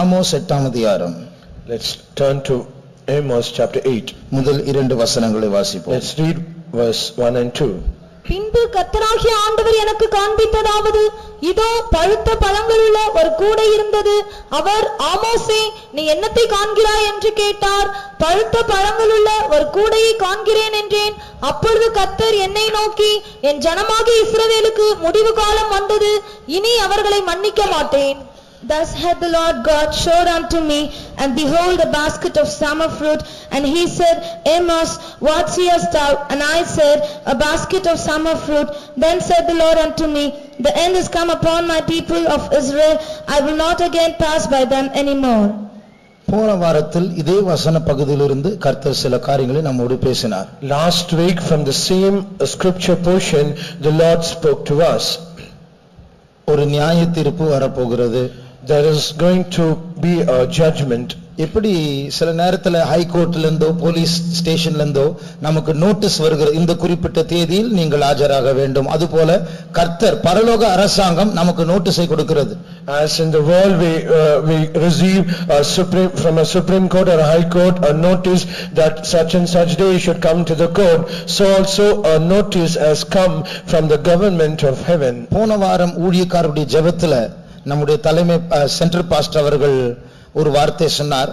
Amos 8ஆம் அதிகாரம். Let's turn to Amos chapter 8. முதல் 2 வசனங்களை வாசிப்போம். Let's read verse 1 and 2. பின்பு கர்த்தராகிய ஆண்டவர் எனக்கு காண்பித்ததாவது, இதோ பழுத்த பழங்களுள்ள ஒரு கூடை இருந்தது. அவர், ஆமோஸே, நீ என்னத்தை காண்கிறாய் என்று கேட்டார். பழுத்த பழங்களுள்ள ஒரு கூடையை காண்கிறேன் என்றேன். அப்பொழுது கர்த்தர் என்னை நோக்கி, என் ஜனமாகிய இஸ்ரவேலுக்கு முடிவு காலம் வந்தது, இனி அவர்களை மன்னிக்க மாட்டேன். Thus hath the Lord God showed unto me, and behold, a basket of summer fruit. And he said, Amos, what seest thou? And I said, a basket of summer fruit. Then said the Lord unto me, the end is come upon my people of Israel. I will not again pass by them any more. போன வாரத்தில் இதே வசன பகுதியிலிருந்து கர்த்தர் சில காரியங்களை நம்மோடு பேசினார். Last week from the same scripture portion the Lord spoke to us. ஒரு நியாய தீர்ப்பு வரப்போகிறது. There is going to be a judgment. எப்படி சில நேரத்துல ஹை கோர்ட்ல இருந்தோ போலீஸ் ஸ்டேஷன்ல இருந்தோ நமக்கு நோட்டீஸ் வருகிற இந்த குறிப்பிட்ட தேதியில் நீங்கள் ஆஜராக வேண்டும், அதுபோல கர்த்தர் பரலோக அரசாங்கம் நமக்கு நோட்டீஸை கொடுக்கிறது. As in the world we receive from a supreme court or a high court a notice that such and such day should come to the court, so also a notice has come from the government of heaven. போன வாரம் ஊழியக்காரருடைய ஜெபத்துல நம்முடைய தலைமை central pastor அவர்கள் ஒரு வார்த்தை சொன்னார்,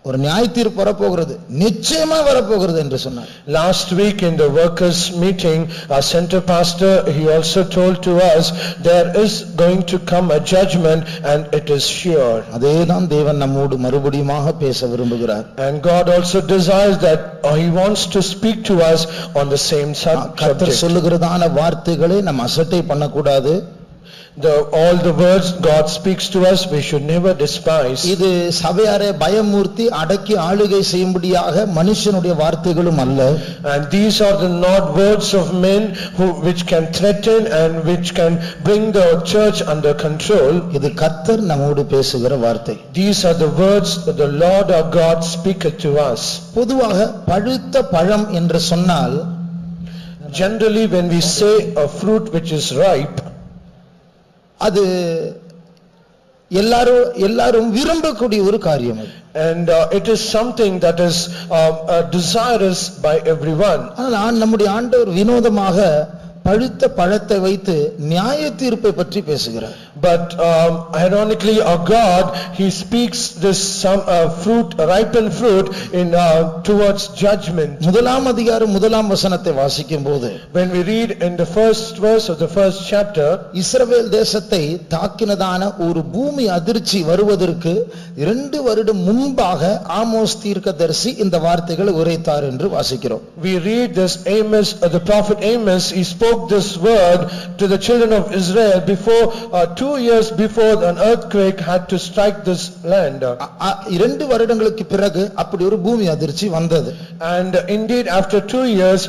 ஒரு நியாய தீர்ப்பு வரப்போகிறது, நிச்சயமா வரப்போகிறது என்று சொன்னார். Last week in the workers meeting our center pastor he also told to us there is going to come a judgment and it is sure. அதேதான் தேவன் நம்மோடு மறுபடியுமாக பேச விரும்புகிறார். And God also desires that he wants to speak to us on the same subject. கர்த்தர் சொல்லுகிறதான வார்த்தைகளை நம்ம அசட்டை பண்ணக்கூடாது. All the words God speaks to us we should never despise. இது சபையாரை பயமூர்த்தி அடக்கி ஆளுகை செய்யும்படியாக மனுஷனுடைய வார்த்தைகளும் அல்ல. And these are the not words of men which can threaten and which can bring the church under control. இது கர்த்தர் நம்மோடு பேசுகிற வார்த்தை. These are the words that the Lord our God speaketh to us. பொதுவாக பழுத்த பழம் என்று சொன்னால், generally when we say a fruit which is ripe, அது எல்லாரும் விரும்பக்கூடிய ஒரு காரியம். And it is something that is desirous by everyone. ஆனால் நம்முடைய ஆண்டவர் வினோதமாக பழுத்த பழத்தை வைத்து நியாய தீர்ப்பை பற்றி பேசுகிறார். But ironically our God he speaks this some fruit, ripened fruit in towards judgment. முதலாம் அதிகாரம் முதலாம் வசனத்தை வாசிக்கும்போது, when we read in the first verse of the first chapter, இஸ்ரவேல் தேசத்தை தாக்கினதான ஒரு பூமி அதிர்ச்சி வருவதற்கு 2 வருடம் முன்பாக ஆமோஸ் தீர்க்கதரிசி இந்த வார்த்தைகளை உரைத்தார் என்று வாசிக்கிறோம். we read this Amos, the prophet Amos, he spoke this word to the children of Israel before 2 years before an earthquake had to strike this land. 2 வருடங்களுக்கு பிறகு அப்படி ஒரு பூமி அதிர்ச்சி வந்தது. And indeed after 2 years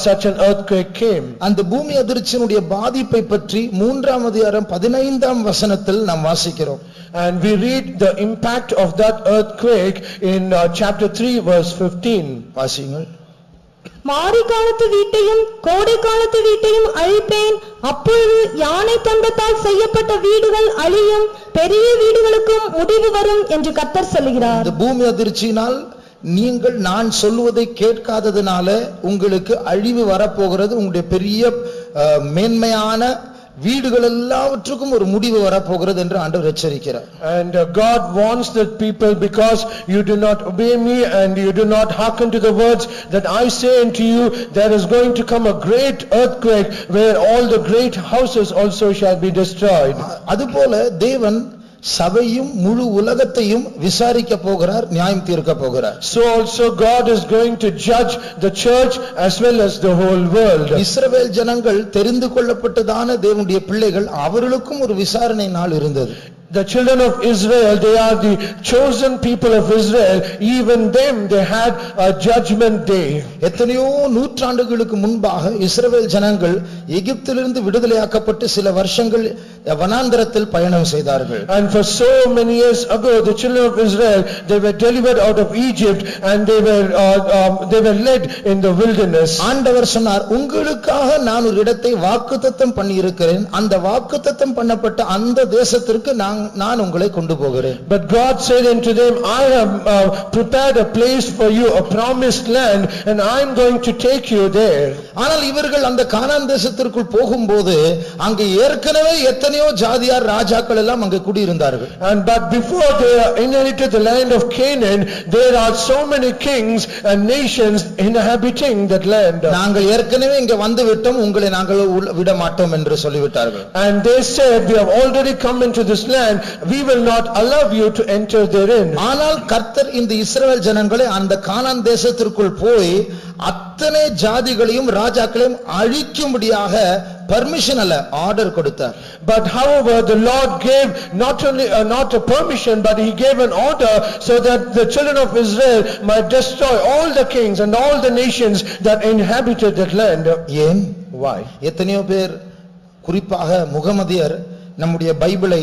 such an earthquake came. அந்த பூமி அதிர்ச்சியினுடைய பாதிப்பை பற்றி 3ஆம் அதிகாரம் 15ஆம் வசனத்தில் நாம் வாசிக்கிறோம். And we read the impact of that earthquake in chapter 3 verse 15. வாசியுங்கள். மாரி காலத்து வீட்டையும் கோடை காலத்து வீட்டையும் அழிப்பேன். அப்பொழுது யானை தந்தத்தால் செய்யப்பட்ட வீடுகள் அழியும், பெரிய வீடுகளுக்கும் முடிவு வரும் என்று கர்த்தர் சொல்கிறார். இந்த பூமி அதிர்ச்சியினால் நீங்கள் நான் சொல்லுவதை கேட்காததினால உங்களுக்கு அழிவு வரப்போகிறது, உங்களுடைய பெரிய மேன்மையான வீடுகள் எல்லாவற்றுக்கும் ஒரு முடிவு வரப்போகிறது என்று ஆண்டவர் எச்சரிக்கிறார். And God warns the people, because you do not obey me and you do not hearken to the words that I say unto you, there is going to come a great earthquake where all the great houses also shall be destroyed. அதுபோல தேவன் சபையும் முழு உலகத்தையும் விசாரிக்க போகிறார், நியாயம் தீர்க்க போகிறார். So also God is going to judge the church as well as the whole world. இஸ்ரவேல் ஜனங்கள் தெரிந்து கொள்ளப்பட்டதான தேவனுடைய பிள்ளைகள், அவர்களுக்கும் ஒரு விசாரணை நாள் இருந்தது. The children of Israel, they are the chosen people of Israel. Even them they had a judgment day. எத்தனையோ நூற்றாண்டுகளுக்கு முன்பாக இஸ்ரவேல் ஜனங்கள் எகிப்திலிருந்து விடுதலையாக்கப்பட்டு சில வருஷங்கள் வனாந்தரத்தில் பயணம் செய்தார்கள். And for so many years ago, the children of Israel, they were delivered out of Egypt and they were led in the wilderness. ஆண்டவர் சொன்னார், உங்களுக்காக நான் ஒரு இடத்தை வாக்குத்தத்தம் பண்ணி இருக்கிறேன், அந்த வாக்குத்தத்தம் பண்ணப்பட்ட அந்த தேசத்திற்கு நான் உங்களை கொண்டு போகிறேன். But God said unto them, I have prepared a place for you, a promised land, and I am going to take you there. ஆனால் இவர்கள் அந்த கானான் தேசத்திற்குள் போகும்போது அங்கே ஏற்கனவே எத்தனையோ ஜாதியார் ராஜாக்கள் எல்லாம் அங்கே குடியிருந்தார்கள். And but before they inherited the land of Canaan, there are so many kings and nations inhabiting that land. நாங்கள் ஏற்கனவே இங்கே வந்து விட்டோம், உங்களை நாங்கள் விட மாட்டோம் என்று சொல்லிவிட்டார்கள். And they said, we have already come into this land, we will not allow you to enter therein. ஆனால் கர்த்தர் இந்த இஸ்ரவேல் ஜனங்களை அந்த கானான் தேசத்திற்குள் போய் அத்தனை ஜாதிகளையும் ராஜாக்களையும் அழிக்கும்படியாக பர்மிஷன் அல்ல, ஆர்டர் கொடுத்தார். But however, the Lord gave not only not a permission, but he gave an order so that the children of Israel might destroy all the kings and all the nations that inhabited that land. ஏன்? Why? எத்தனையோ பேர், குறிப்பாக முகமதியர் நம்முடைய பைபிளை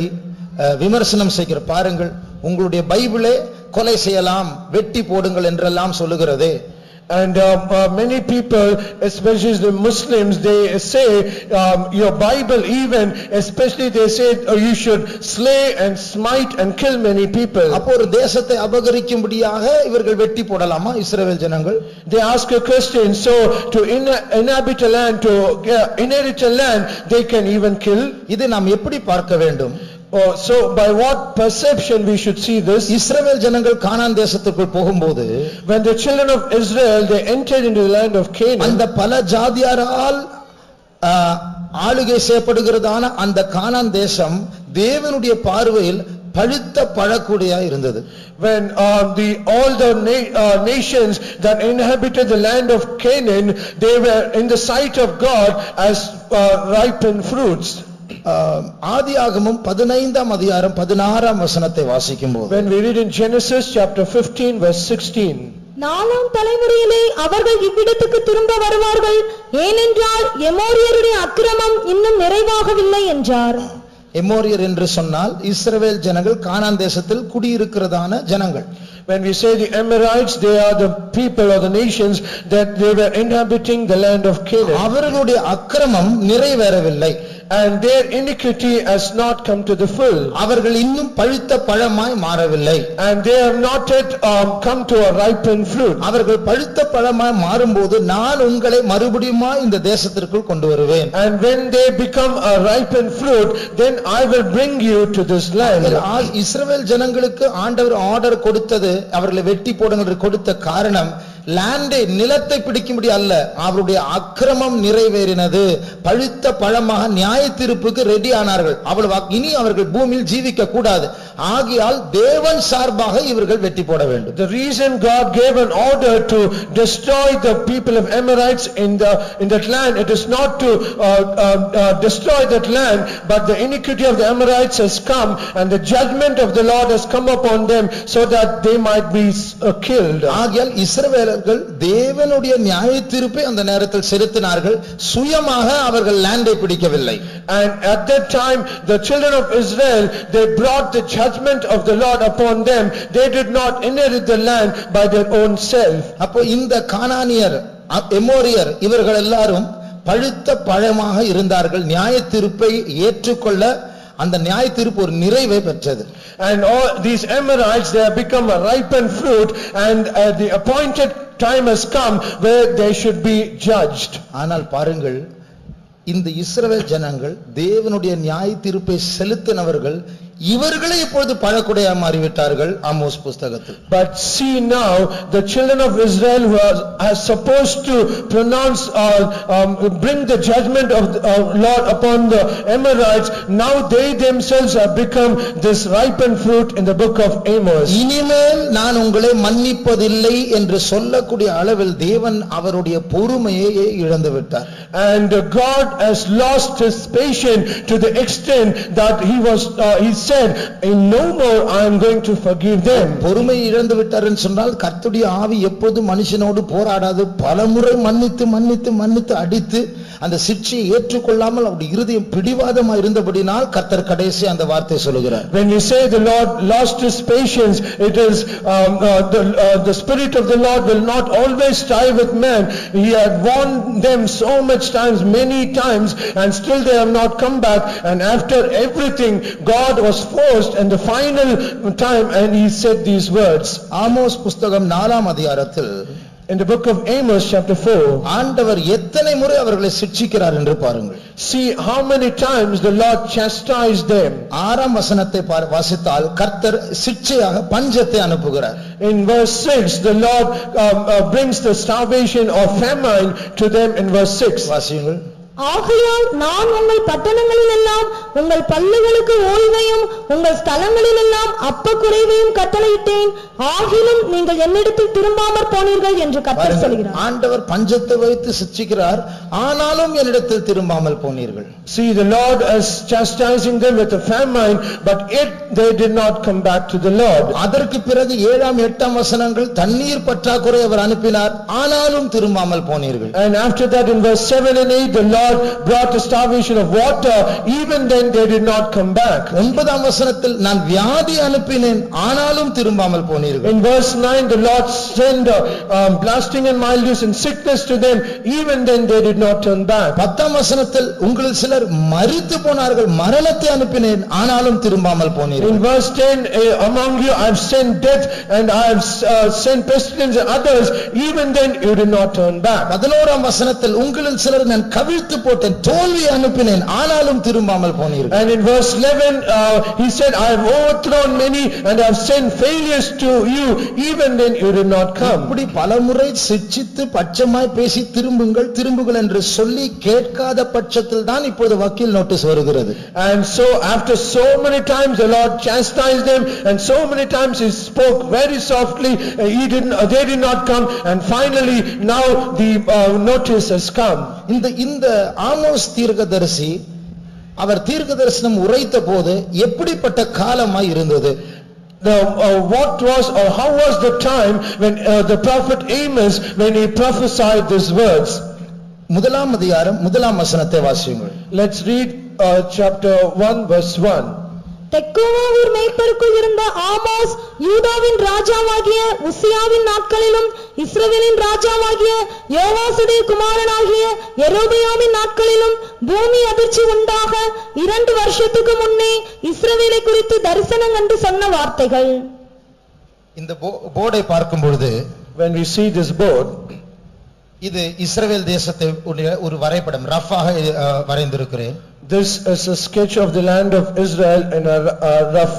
விமர்சனம் செய்கிற பாருங்கள், உங்களுடைய பைபிளை கொலை செய்யலாம், வெட்டி போடுங்கள் என்றெல்லாம் சொல்லுகிறதே. And many people, especially the Muslims, they say your Bible, even especially they say you should slay and smite and kill many people. அப்போ ஒரு தேசத்தை அபகரிக்கும்படியாக இவர்கள் வெட்டி போடலாமா இஸ்ரவேல் ஜனங்கள்? They ask a question, so to inhabit a land, to inherit a land, they can even kill. இது நாம் எப்படி பார்க்க வேண்டும்? So by what perception we should see this? இஸ்ரவேல் ஜனங்கள் கானான் தேசத்துக்குள் போகும்போது, when the children of Israel, they entered into the land of Canaan, அந்த பல ஜாதியாரால் ஆளுகை செய்யப்படுகிறதான அந்த கானான் தேசம் தேவனுடைய பார்வையில் பழுத்த பழக்கூடியா இருந்தது. When all the nations that inhabited the land of Canaan, they were in the sight of God as ripened fruits. ஆதியாகமம் 15ஆம் அதிகாரம் 16ஆம் வசனத்தை வாசிக்கும்போது, when we read in Genesis chapter 15 verse 16, நாலாம் தலைமுறையிலே அவர்கள் இவ்விடத்துக்கு திரும்ப வருவார்கள், ஏனென்றால் எமோரியருடைய அக்கிரமம் இன்னும் நிறைவாகவில்லை என்றார். எமோரியர் என்று சொன்னால் இஸ்ரவேல் ஜனங்கள் கானான் தேசத்தில் குடியிருக்கிறதான ஜனங்கள். When we say the Amorites, they are the people or the nations that they were inhabiting the land of Canaan. அவர்களுடைய அக்கிரமம் நிறைவேறவில்லை. And their iniquity has not come to the full. அவர்கள் இன்னும் பழுத்த பழமாய் மாறவில்லை. And they have not yet come to a ripened fruit. அவர்கள் பழுத்த பழமாய் மாறும்போது நான் உங்களை மறுபடியும் இந்த தேசத்திற்குள் கொண்டு வருவேன். And when they become a ripened fruit, then I will bring you to this land. இஸ்ரவேல் ஜனங்களுக்கு ஆண்டவர் ஆர்டர் கொடுத்தது, அவர்களை வெட்டி போடுங்கள் கொடுத்த காரணம் லேண்டை நிலத்தை பிடிக்கும்படி அல்ல, அவருடைய அக்கிரமம் நிறைவேறினது. பழுத்த பழமாக நியாய தீர்ப்புக்கு ரெடி ஆனார்கள். இனி அவர்கள் பூமியில் ஜீவிக்க கூடாது. ஆகையால் தேவன் சார்பாக இவர்கள் வெட்டி போட வேண்டும். The reason God gave an order to destroy the people of Amorites in that land, it is not to destroy that land, but the iniquity of the Amorites has come and the judgment of the Lord has come upon them so that they might be killed. ஆகையால் இஸ்ரவேலர்கள் தேவனுடைய நியாய தீர்ப்பை அந்த நேரத்தில் செலுத்தினார்கள், சுயமாக அவர்கள் லேண்டை பிடிக்கவில்லை. And at that time the children of Israel, they brought the judgment of the Lord upon them. They did not inherit the land by their own self. அப்போ இந்த கானானியர், எமோரியர், இவர்கள் எல்லாரும் பழுத்த பழமாக இருந்தார்கள். நியாய தீர்ப்பை ஏற்றுக்கொள்ள அந்த நியாய தீர்ப்பு ஒரு நிறைவை பெற்றது. And all these Amorites, they have become a ripened fruit, and the appointed time has come where they should be judged. ஆனால் பாருங்கள், இந்த இஸ்ரவேல் ஜனங்கள் தேவனுடைய நியாய தீர்ப்பை செலுத்தினவர்கள் இவர்களே இப்பொழுது பழக்குடையா மாறிவிட்டார்கள். ஆமோஸ் புத்தகத்தில். But see now, the children of Israel who are supposed to pronounce bring the judgment of Lord upon the Amorites, now they themselves have become this ripened fruit in the book of Amos. இனிமேல் நான் உங்களை மன்னிப்பதில்லை என்று சொல்லக்கூடிய அளவில் தேவன் அவருடைய பொறுமையை இழந்து விட்டார். And God has lost his patience to the extent that he said, no more I am going to forgive them. பொறுமை இழந்து விட்டார் என்று சொன்னால் கர்த்தருடைய ஆவி எப்போது மனுஷனோடு போராடாது, பலமுறை மன்னித்து மன்னித்து மன்னித்து அடித்து அந்த சிட்சையை ஏற்றுக்கொள்ளாமல் அவருடைய இருதயம் பிடிவாதமா இருந்தபடினால் கர்த்தர் கடைசி அந்த வார்த்தை சொல்லுகிறார். When we say the Lord lost his patience, it is the Spirit of the Lord will not always strive with man. He had warned them so much times, many times, and still they have not come back. And after everything, God was forced in the final time, and he said these words. Amos புஸ்தகம் 4ஆம் அதிகாரத்தில் In the book of Amos chapter 4, ஆண்டவர் எத்தனை முறை அவர்களை சிட்சிக்கிறார் என்று பாருங்கள். see how many times the Lord chastised them. 6ஆம் வசனத்தை வாசித்தால் கர்த்தர் சிட்சையாக பஞ்சத்தை அனுப்புகிறார். In verse 6, the Lord brings the starvation or famine to them in verse 6. வாசியுங்கள். ஆகையால் நான் உங்கள் பட்டணங்களில் எல்லாம் உங்கள் பல்லுகளுக்கு ஓய்வையும் உங்கள் ஸ்தலங்களில் எல்லாம் அப்ப குறைவையும் கட்டளையிட்டேன், ஆகிலும் நீங்கள் என்னிடத்தில் திரும்பாமற் போனீர்கள் என்று கர்த்தர் சொல்கிறார். ஆண்டவர் பஞ்சத்தை வைத்து சிட்சிக்கிறார், ஆனாலும் என்னிடத்தில் திரும்பாமல் போனீர்கள். See, the Lord is chastising them with a famine, but yet they did not come back to the Lord. அதற்கு பிறகு 7ஆம் 8ஆம் வசனங்கள் தண்ணீர் பற்றாக்குறை அவர் அனுப்பினார், ஆனாலும் திரும்பாமல் போனீர்கள். And after that in verse 7 and 8, the Lord brought a starvation of water, even then they did not come back. 9ஆம் வசனத்தில் நான் வியாதி அனுப்பினேன், ஆனாலும் திரும்பாமல் போனீர்கள். In verse 9, the Lord sent blasting and mildness and sickness to them, even then they did not turn back. 10ஆம் வசனத்தில் உங்களில் சிலர் மரித்து போனார்கள், மரணத்தை அனுப்பினேன், ஆனாலும் திரும்பாமல் போனீர்கள். In verse 10, among you I have sent death and I have sent pestilence and others, even then you did not turn back. 11ஆம் வசனத்தில் உங்களில் சிலர் நான் கவிழ்த்து போட்டேன், தோல்வி அனுப்பினேன், ஆனாலும் திரும்பாமல் போனீர்கள். And in verse 11, he said, I have overthrown many and I have sent failures to you, even then you did not come. இப்படி பலமுறை சிட்சித்து பட்சமாய் பேசி திரும்புங்கள் என்று சொல்லி கேட்காத பட்சத்தில் தான் இப்பொழுது வக்கீல் நோட்டீஸ் வருகிறது. And so after so many times the Lord chastised them, and so many times he spoke very softly, they did not come, and finally now the notice has come. இந்த ஆமோஸ் தீர்க்கதரிசி அவர் தீர்க்கதரிசனம் உரைத்த போது எப்படிப்பட்ட காலமாய் இருந்தது? What was or how was the time when the prophet Amos, when he prophesied these words? 1ஆம் அதிகாரம் 1ஆம் வசனத்தை வாசியுங்கள். Let's read chapter 1 verse 1. தெக்கோவா ஊர் மேய்ப்பருக்குள் இருந்த ஆமோஸ் யூதாவின் ராஜாவாகிய உசியாவின் நாட்களிலும் இஸ்ரவேலின் ராஜாவாகிய யோவாசுடைய குமாரனாகிய யெரொபெயாமின் நாட்களிலும் பூமி அதிர்ச்சி உண்டாக 2 வருஷத்துக்கு முன்னே இஸ்ரவேலை குறித்து தரிசனம் கண்டு சொன்ன வார்த்தைகள். இந்த போர்டை பார்க்கும் பொழுது, when we see this board, இது இஸ்ரவேல் தேசத்தை ஒரு வரைபடம் ரஃபாக வரைந்திருக்கிறேன். This is a sketch of the land of Israel in a rough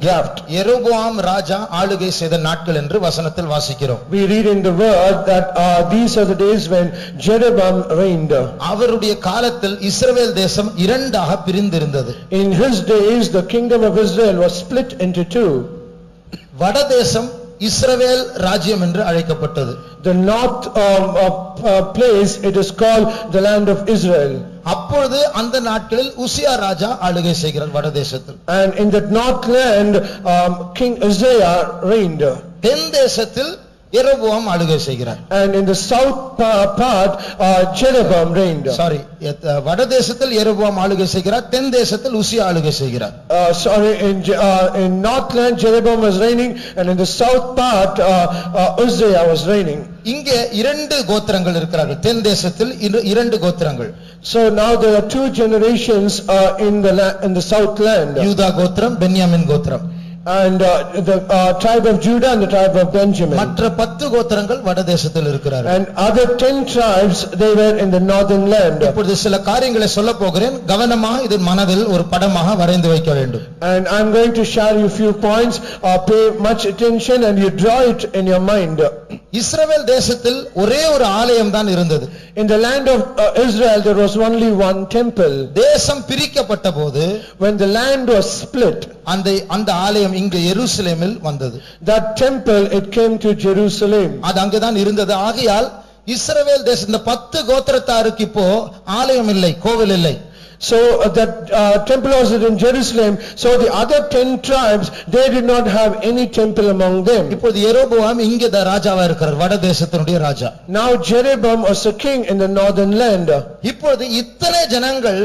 draft. யெரொபெயாம் ராஜா ஆளுகை செய்த நாட்கள் என்று வசனத்தில் வாசிக்கிறோம். We read in the word that these are the days when Jeroboam reigned. அவருடைய காலத்தில் இஸ்ரவேல் தேசம் இரண்டாக பிரிந்திருந்தது. In his days the kingdom of Israel was split into two. வடதேசம் இஸ்ரவேல் ராஜ்யம் என்று அழைக்கப்பட்டது. The north place, it is called the land of Israel. அப்பொழுது அந்த நாட்களில் உசியா ராஜா ஆளுகை செய்கிறார் வடதேசத்தில். And in that north land King Uzziah reigned. தென் தேசத்தில் யெரொபெயாம் ஆளுகை செய்கிறார். And in the south part Jeroboam reigned. வடதேசத்தில் யெரொபெயாம் ஆளுகை செய்கிறார், தென் தேசத்தில் உசியா ஆளுகை செய்கிறார். In north land Jeroboam was reigning, and in the south part Uzziah was reigning. இங்கே 2 கோத்திரங்கள் இருக்கிறார்கள், தென் தேசத்தில் 2 கோத்திரங்கள். So now there are 2 generations in the south land. யூதா கோத்திரம், பென்யாமின் கோத்திரம். And the tribe of Judah and the tribe of Benjamin. மற்ற 10 கோத்திரங்கள் வடதேசத்தில் இருக்கிறார்கள். And other 10 tribes, they were in the northern land. இப்பொழுது சில காரியங்களை சொல்ல போகிறேன், கவனமாக இது மனதில் ஒரு படமாக வரைந்து வைக்க வேண்டும். And I'm going to share you few points, pay much attention and you draw it in your mind. இஸ்ரவேல் தேசத்தில் ஒரே ஒரு ஆலயம் தான் இருந்தது. In the land of Israel there was only one temple. தேசம் பிரிக்கப்பட்ட போது, when the land was split, அந்த ஆலயம் இங்கு எருசலேமில் வந்தது. that temple, it came to Jerusalem. அது அங்குதான் இருந்தது. ஆகையால் இஸ்ரவேல் தேசம் இந்த 10 கோத்திரத்தாருக்கு இப்போ ஆலயம் இல்லை, கோவில் இல்லை. So that temple was in Jerusalem, so the other 10 tribes, they did not have any temple among them. இப்பொழுது யெரொபெயாம் இங்கே ராஜாவா இருக்கிறார், வட தேசத்தினுடைய ராஜா. Now Jeroboam was a king in the northern land. இப்பொழுது இத்தனை ஜனங்கள்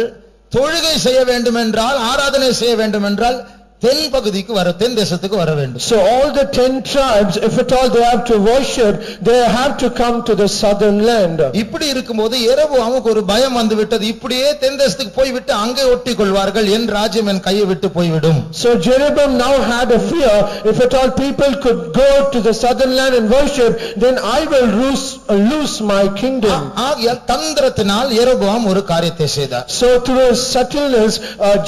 தொழுகை செய்ய வேண்டும் என்றால், ஆராதனை செய்ய வேண்டும் என்றால் தென் பகுதிக்கு தென் தேசத்துக்கு வர வேண்டும். So all the 10 tribes, if at all they have to worship, they have to come to the southern land. இப்படி இருக்கும்போது யெரொபெயாமுக்கு ஒரு பயம் வந்து விட்டது, இப்படியே தென் தேசத்துக்கு போய் விட்டு அங்கே ஒட்டிக் கொள்வார்கள், என் ராஜ்யம் என் கையை விட்டு போய்விடும். So Jeroboam now had a fear, if at all people could go to the southern land and worship, then I will lose my kingdom. ஆகையால் தந்திரத்தினால் யெரொபெயாம் ஒரு காரியத்தை செய்தார். So through subtleness,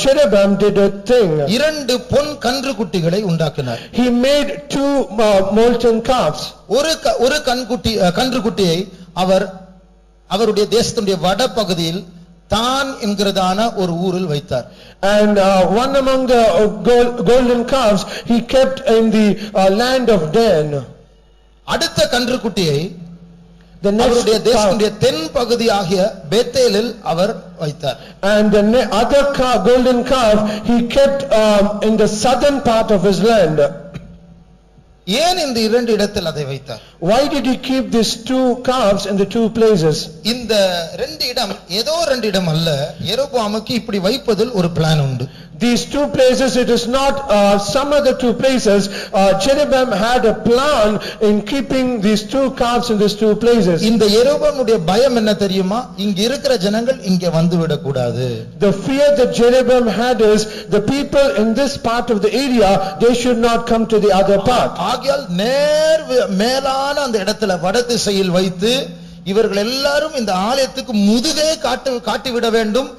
Jeroboam did a thing. இரண்டு பொன் கன்று குட்டிகளை உண்டாக்கினார். He made 2 molten calves. ஒரு கன்று குட்டியை அவருடைய தேசத்துடைய வட பகுதியில் தான் என்கிறதான ஒரு ஊரில் வைத்தார். And one among the golden calves he kept in the land of Dan. அடுத்த கன்று குட்டியை அவருடைய தேசத்துடைய தென் பகுதி ஆகிய பெத்தேலில் அவர் வைத்தார். And the other golden calf he kept in the southern part of his land. ஏன் இந்த இரண்டு இடத்தில் அதை வைத்தார்? Why did he keep these 2 calves in the 2 places? இந்த ரெண்டு இடம் ஏதோ ரெண்டு இடம் அல்ல, யெரொபெயாமுக்கு இப்படி வைப்பதில் ஒரு பிளான் உண்டு. These 2 places, it is not some other 2 places. Jeroboam had a plan in keeping these 2 calves in these 2 places. இந்த யெரொபெயாமுடைய பயம் என்ன தெரியுமா? இங்க இருக்கிற ஜனங்கள் இங்க வந்து விட கூடாது. The fear that Jeroboam had is the people in this part of the area, they should not come to the other part. ஆகையால் மேலான அந்த இடத்துல வட திசையில் வைத்து இவர்கள் எல்லாரும் இந்த ஆலயத்துக்கு முதுகே காட்டி விட வேண்டும்,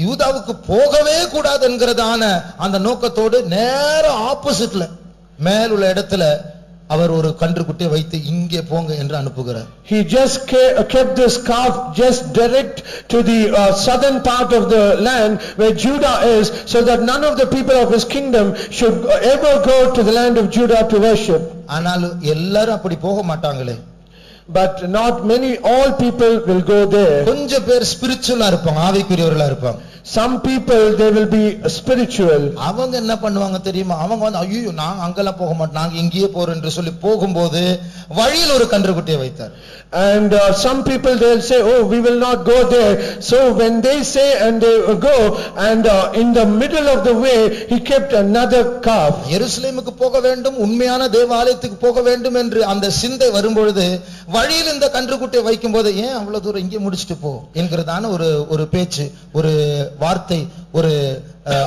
யூதாவுக்கு போகவே கூடாது என்கிறதான அந்த நோக்கத்தோடு நேர ஆப்போசிட்ல மேலுள்ள இடத்துல அவர் ஒரு கன்றுக்குட்டியை வைத்து இங்கே போங்க என்று அனுப்புகிறார். He just kept this calf just direct to the southern part of the land where Judah is, so that none of the people of his kingdom should ever go to the land of Judah to worship. ஆனால் எல்லாரும் அப்படி போக மாட்டாங்களே. But not many, all people will go there. கொஞ்சம் பேர் ஸ்பிரிச்சுவலா இருப்பாங்க, ஆவிக்குரியவர்களா இருப்பாங்க. Some people, they will be spiritual. அவங்க என்ன பண்ணுவாங்க தெரியுமா? அவங்க வந்து ஐயோ நான் அங்கெல்லாம் போக மாட்டோம், நாங்க இங்கேயே போறோம் என்று சொல்லி போகும்போது வழியில் ஒரு கன்றுக்குட்டியை வைத்தார். And some people, they'll say, oh, we will not go there. So when they say and they go, and in the middle of the way he kept another calf. எருசலேமுக்கு போக வேண்டும், உண்மையான தேவாலயத்துக்கு போக வேண்டும் என்று அந்த சிந்தை வரும்பொழுது வழியில் இந்த கன்றுக்குட்டியை வைக்கும்போது ஏன் அவ்வளவு தூரம் இங்கே முடிச்சிட்டு போ என்கிறதான ஒரு பேச்சு, ஒரு வார்த்தை, ஒரு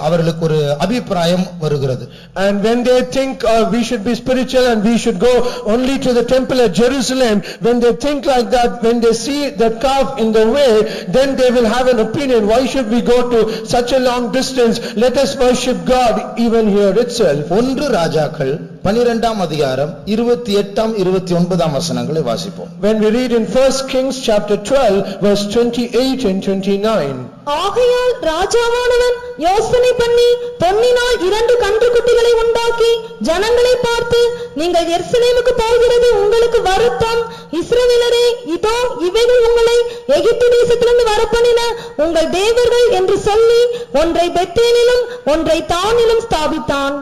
அவர்களுக்கு ஒரு அபிப்பிராயம் வருகிறது. And when they think we should be spiritual and we should go only to the temple at Jerusalem, when they think like that, when they see that calf in the way, then they will have an opinion, why should we go to such a long distance? Let us worship God even here itself. 1 ராஜாக்கள் 12ஆம் அதிகாரம் 28ஆம் 29ஆம் வசனங்களை வாசிப்போம். When we read in 1 Kings chapter 12 verse 28 and 29. ஆகையால் ராஜாவானவன் யோசனை பண்ணி பொன்னினால் 2 கன்றுக்குட்டிகளை உண்டாக்கி ஜனங்களை பார்த்து, நீங்கள் எருசலேமுக்கு போகிறது உங்களுக்கு வருத்தம், இஸ்ரவேலரே, இதோ இவைகள் உங்களை எகிப்து தேசத்திலிருந்து வரப்பண்ணின உங்கள் தேவர்கள் என்று சொல்லி ஒன்றை பெத்தேலிலும் ஒன்றை தானிலும் ஸ்தாபித்தான்.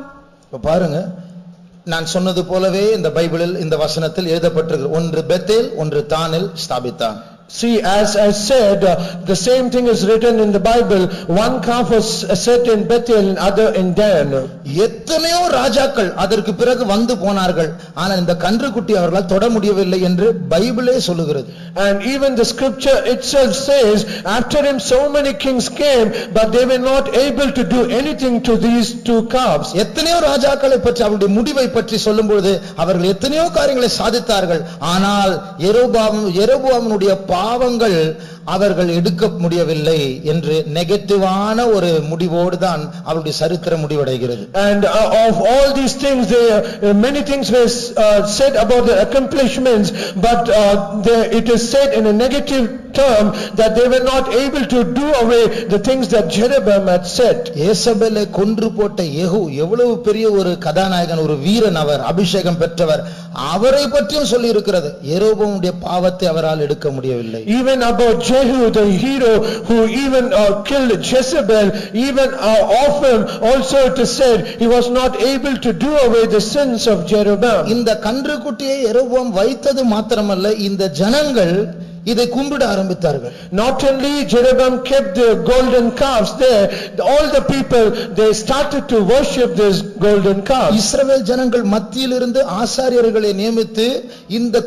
பாருங்க, நான் சொன்னது போலவே இந்த பைபிளில் இந்த வசனத்தில் எழுதப்பட்டிருக்கு, ஒன்று பெத்தேல் ஒன்று தானில் ஸ்தாபித்தான். See, as I said, the same thing is written in the Bible. One calf was set in Bethel and other in Dan. எத்தனையோ ராஜாக்கள் அதற்கு பிறகு வந்து போனார்கள், ஆனால் இந்த கன்றுக்குட்டி அவர்களால் தொட முடியவில்லை என்று பைபிளே சொல்லுகிறது. And even the scripture itself says, after him so many kings came, but they were not able to do anything to these 2 calves. எத்தனையோ ராஜாக்களை பற்றி, அவருடைய முடிவை பற்றி சொல்லும்போது அவர்கள் எத்தனையோ காரியங்களை சாதித்தார்கள், ஆனால் யெரொபெயாமுடைய பாவங்கள் அவர்கள் எடுக்க முடியவில்லை என்று நெகட்டிவான ஒரு முடிவோடு தான் அவருடைய சரித்திரம் முடிவடைகிறது. And of all these things, many things were said about the accomplishments, but it is said in a negative term that they were not able to do away the things that Jeroboam had said. ஏசபேலை கொன்று போட்ட யெகூ எவ்வளவு பெரிய ஒரு கதாநாயகன், ஒரு வீரன், அவர் அபிஷேகம் பெற்றவர். அவரை பற்றியும் சொல்லி இருக்கிறது. யெரொபெயாமுடைய பாவத்தை அவரால் எடுக்க முடியவில்லை. Even about Jehu, the hero who even killed Jezebel, even of him also it is said he was not able to do away the sins of Jeroboam. இந்த கன்றுக்குட்டியை யெரொபெயாம் வைத்தது மாத்திரமல்ல, இந்த ஜனங்கள் இதை கும்பிட ஆரம்பித்தார்கள். Not only Jeroboam kept the golden calves there, all the people they started to worship this golden calf. இஸ்ரவேல் ஜனங்கள் மத்தியிலிருந்து ஆசாரியர்களை நியமித்து இந்த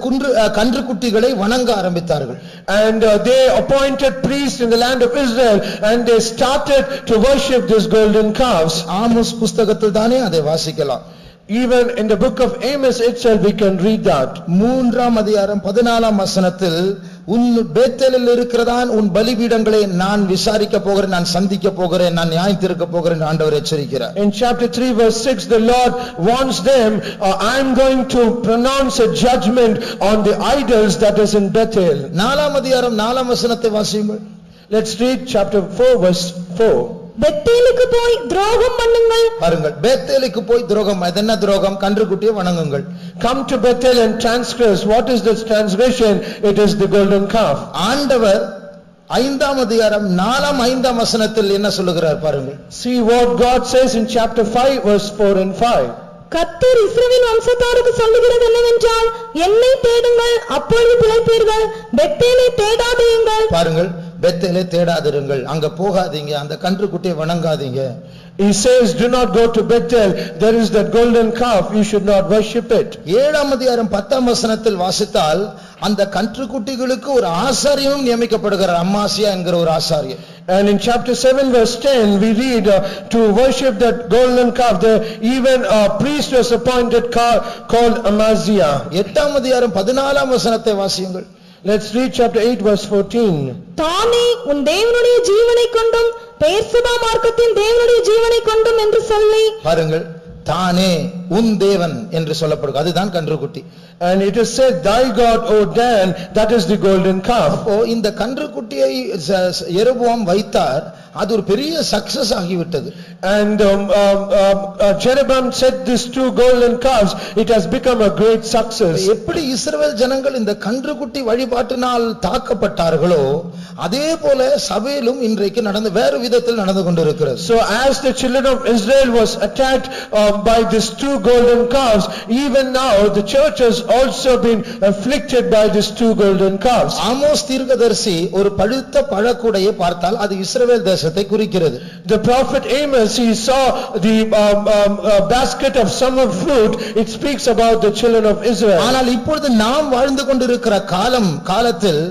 கன்றுக்குட்டிகளை வணங்க ஆரம்பித்தார்கள். And they appointed priests in the land of Israel and they started to worship this golden calves. Amos புத்தகத்தில் தானே அதை வாசிக்கலாம். Even in the book of Amos itself we can read that. 3ஆம் அதிகாரம் 14ஆம் வசனத்தில், உன் பேத்தேலில் இருக்கிறதான் உன் பலிபீடங்களை நான் விசாரிக்க போகிறேன், நான் சந்திக்க போகிறேன், நான் நியாயம் தீர்க்க போகிறேன் ஆண்டவர் எச்சரிக்கிறார். In chapter 3 verse 6 the Lord warns them, I am going to pronounce a judgment on the idols that is in Bethel. 4ஆம் அதிகாரம் 4ஆம் வசனத்தை வாசியுங்கள். Let's read chapter 4 verse 4. பெத்தேலுக்கு போய் துரோகம் பண்ணுங்கள். பாருங்கள், பெத்தேலுக்கு போய் துரோகம். அது என்ன துரோகம்? கன்றுக்குட்டியை வணங்குங்கள். Come to Bethel and transgress. What is this transgression? It is the golden calf. ஆண்டவர் 5ஆம் அதிகாரம் 4-5 வசனத்தில் என்ன சொல்லுகிறார் பாருங்கள். See what God says in chapter 5 verse 4 and 5. கர்த்தர் இஸ்ரவேல் வம்சத்தாருக்கு சொல்லுகிறது என்னவென்றால், என்னை தேடுங்கள், அப்பொழுது பிழைப்பீர்கள், பெத்தேலை தேடாதீர்கள். பாருங்கள், பெத்தேலை தேடாதிருங்கள், அங்க போகாதீங்க, அந்த கன்றுக்குட்டியை வணங்காதீங்க. He says, do not go to Bethel, there is that golden calf, you should not worship it. 7ஆம் அதிகாரம் 10ஆம் வசனத்தில் வாசித்தால், அந்த கன்றுக்குட்டிகளுக்கு ஒரு ஆசாரியனும் நியமிக்கப்படுகிறார், அம்மாசியா என்கிற ஒரு ஆசாரியர். And in chapter 7 verse 10 we read to worship that golden calf there even a priest was appointed called Amaziah. 8ஆம் அதிகாரம் 14ஆம் வசனத்தை வாசியுங்கள். Let's read chapter 8 verse 14. தானே உன் தேவனுடைய ஜீவனை கொண்டும் பெயர்செபா மார்க்கத்தின் தேவனுடைய ஜீவனை கொண்டும் என்று சொல்லி. பாருங்கள், தானே உன் தேவன் என்று சொல்லப்படுகிறது, அதுதான் கன்றுக்குட்டி. And it is said, thy God, O Dan, that is the golden calf. அப்போ இந்த கன்றுக்குட்டியை யெரொபெயாம் வைத்தார், அது ஒரு பெரிய சக்சஸ் ஆகிவிட்டது. And Jeroboam set these two golden calves, it has become a great success. எப்படி இஸ்ரவேல் ஜனங்கள் இந்த கன்றுக்குட்டி வழிபாட்டினால் தாக்கப்பட்டார்களோ, அதே போல சபையிலும் இன்றைக்கு வேறு விதத்தில் நடந்து கொண்டிருக்கிறது. So as the children of Israel was attacked by these two golden calves, even now the church has also been afflicted by these two golden calves. Amos தீர்க்கதரிசி ஒரு பழுத்த பழக்கூடையை பார்த்தால் அது இஸ்ரவேல் தேசத்தை குறிக்கிறது. The prophet Amos, he saw the basket of summer fruit, it speaks about the children of Israel. ஆனால் இப்பொழுது நாம் வாழ்ந்து கொண்டிருக்கிற காலத்தில்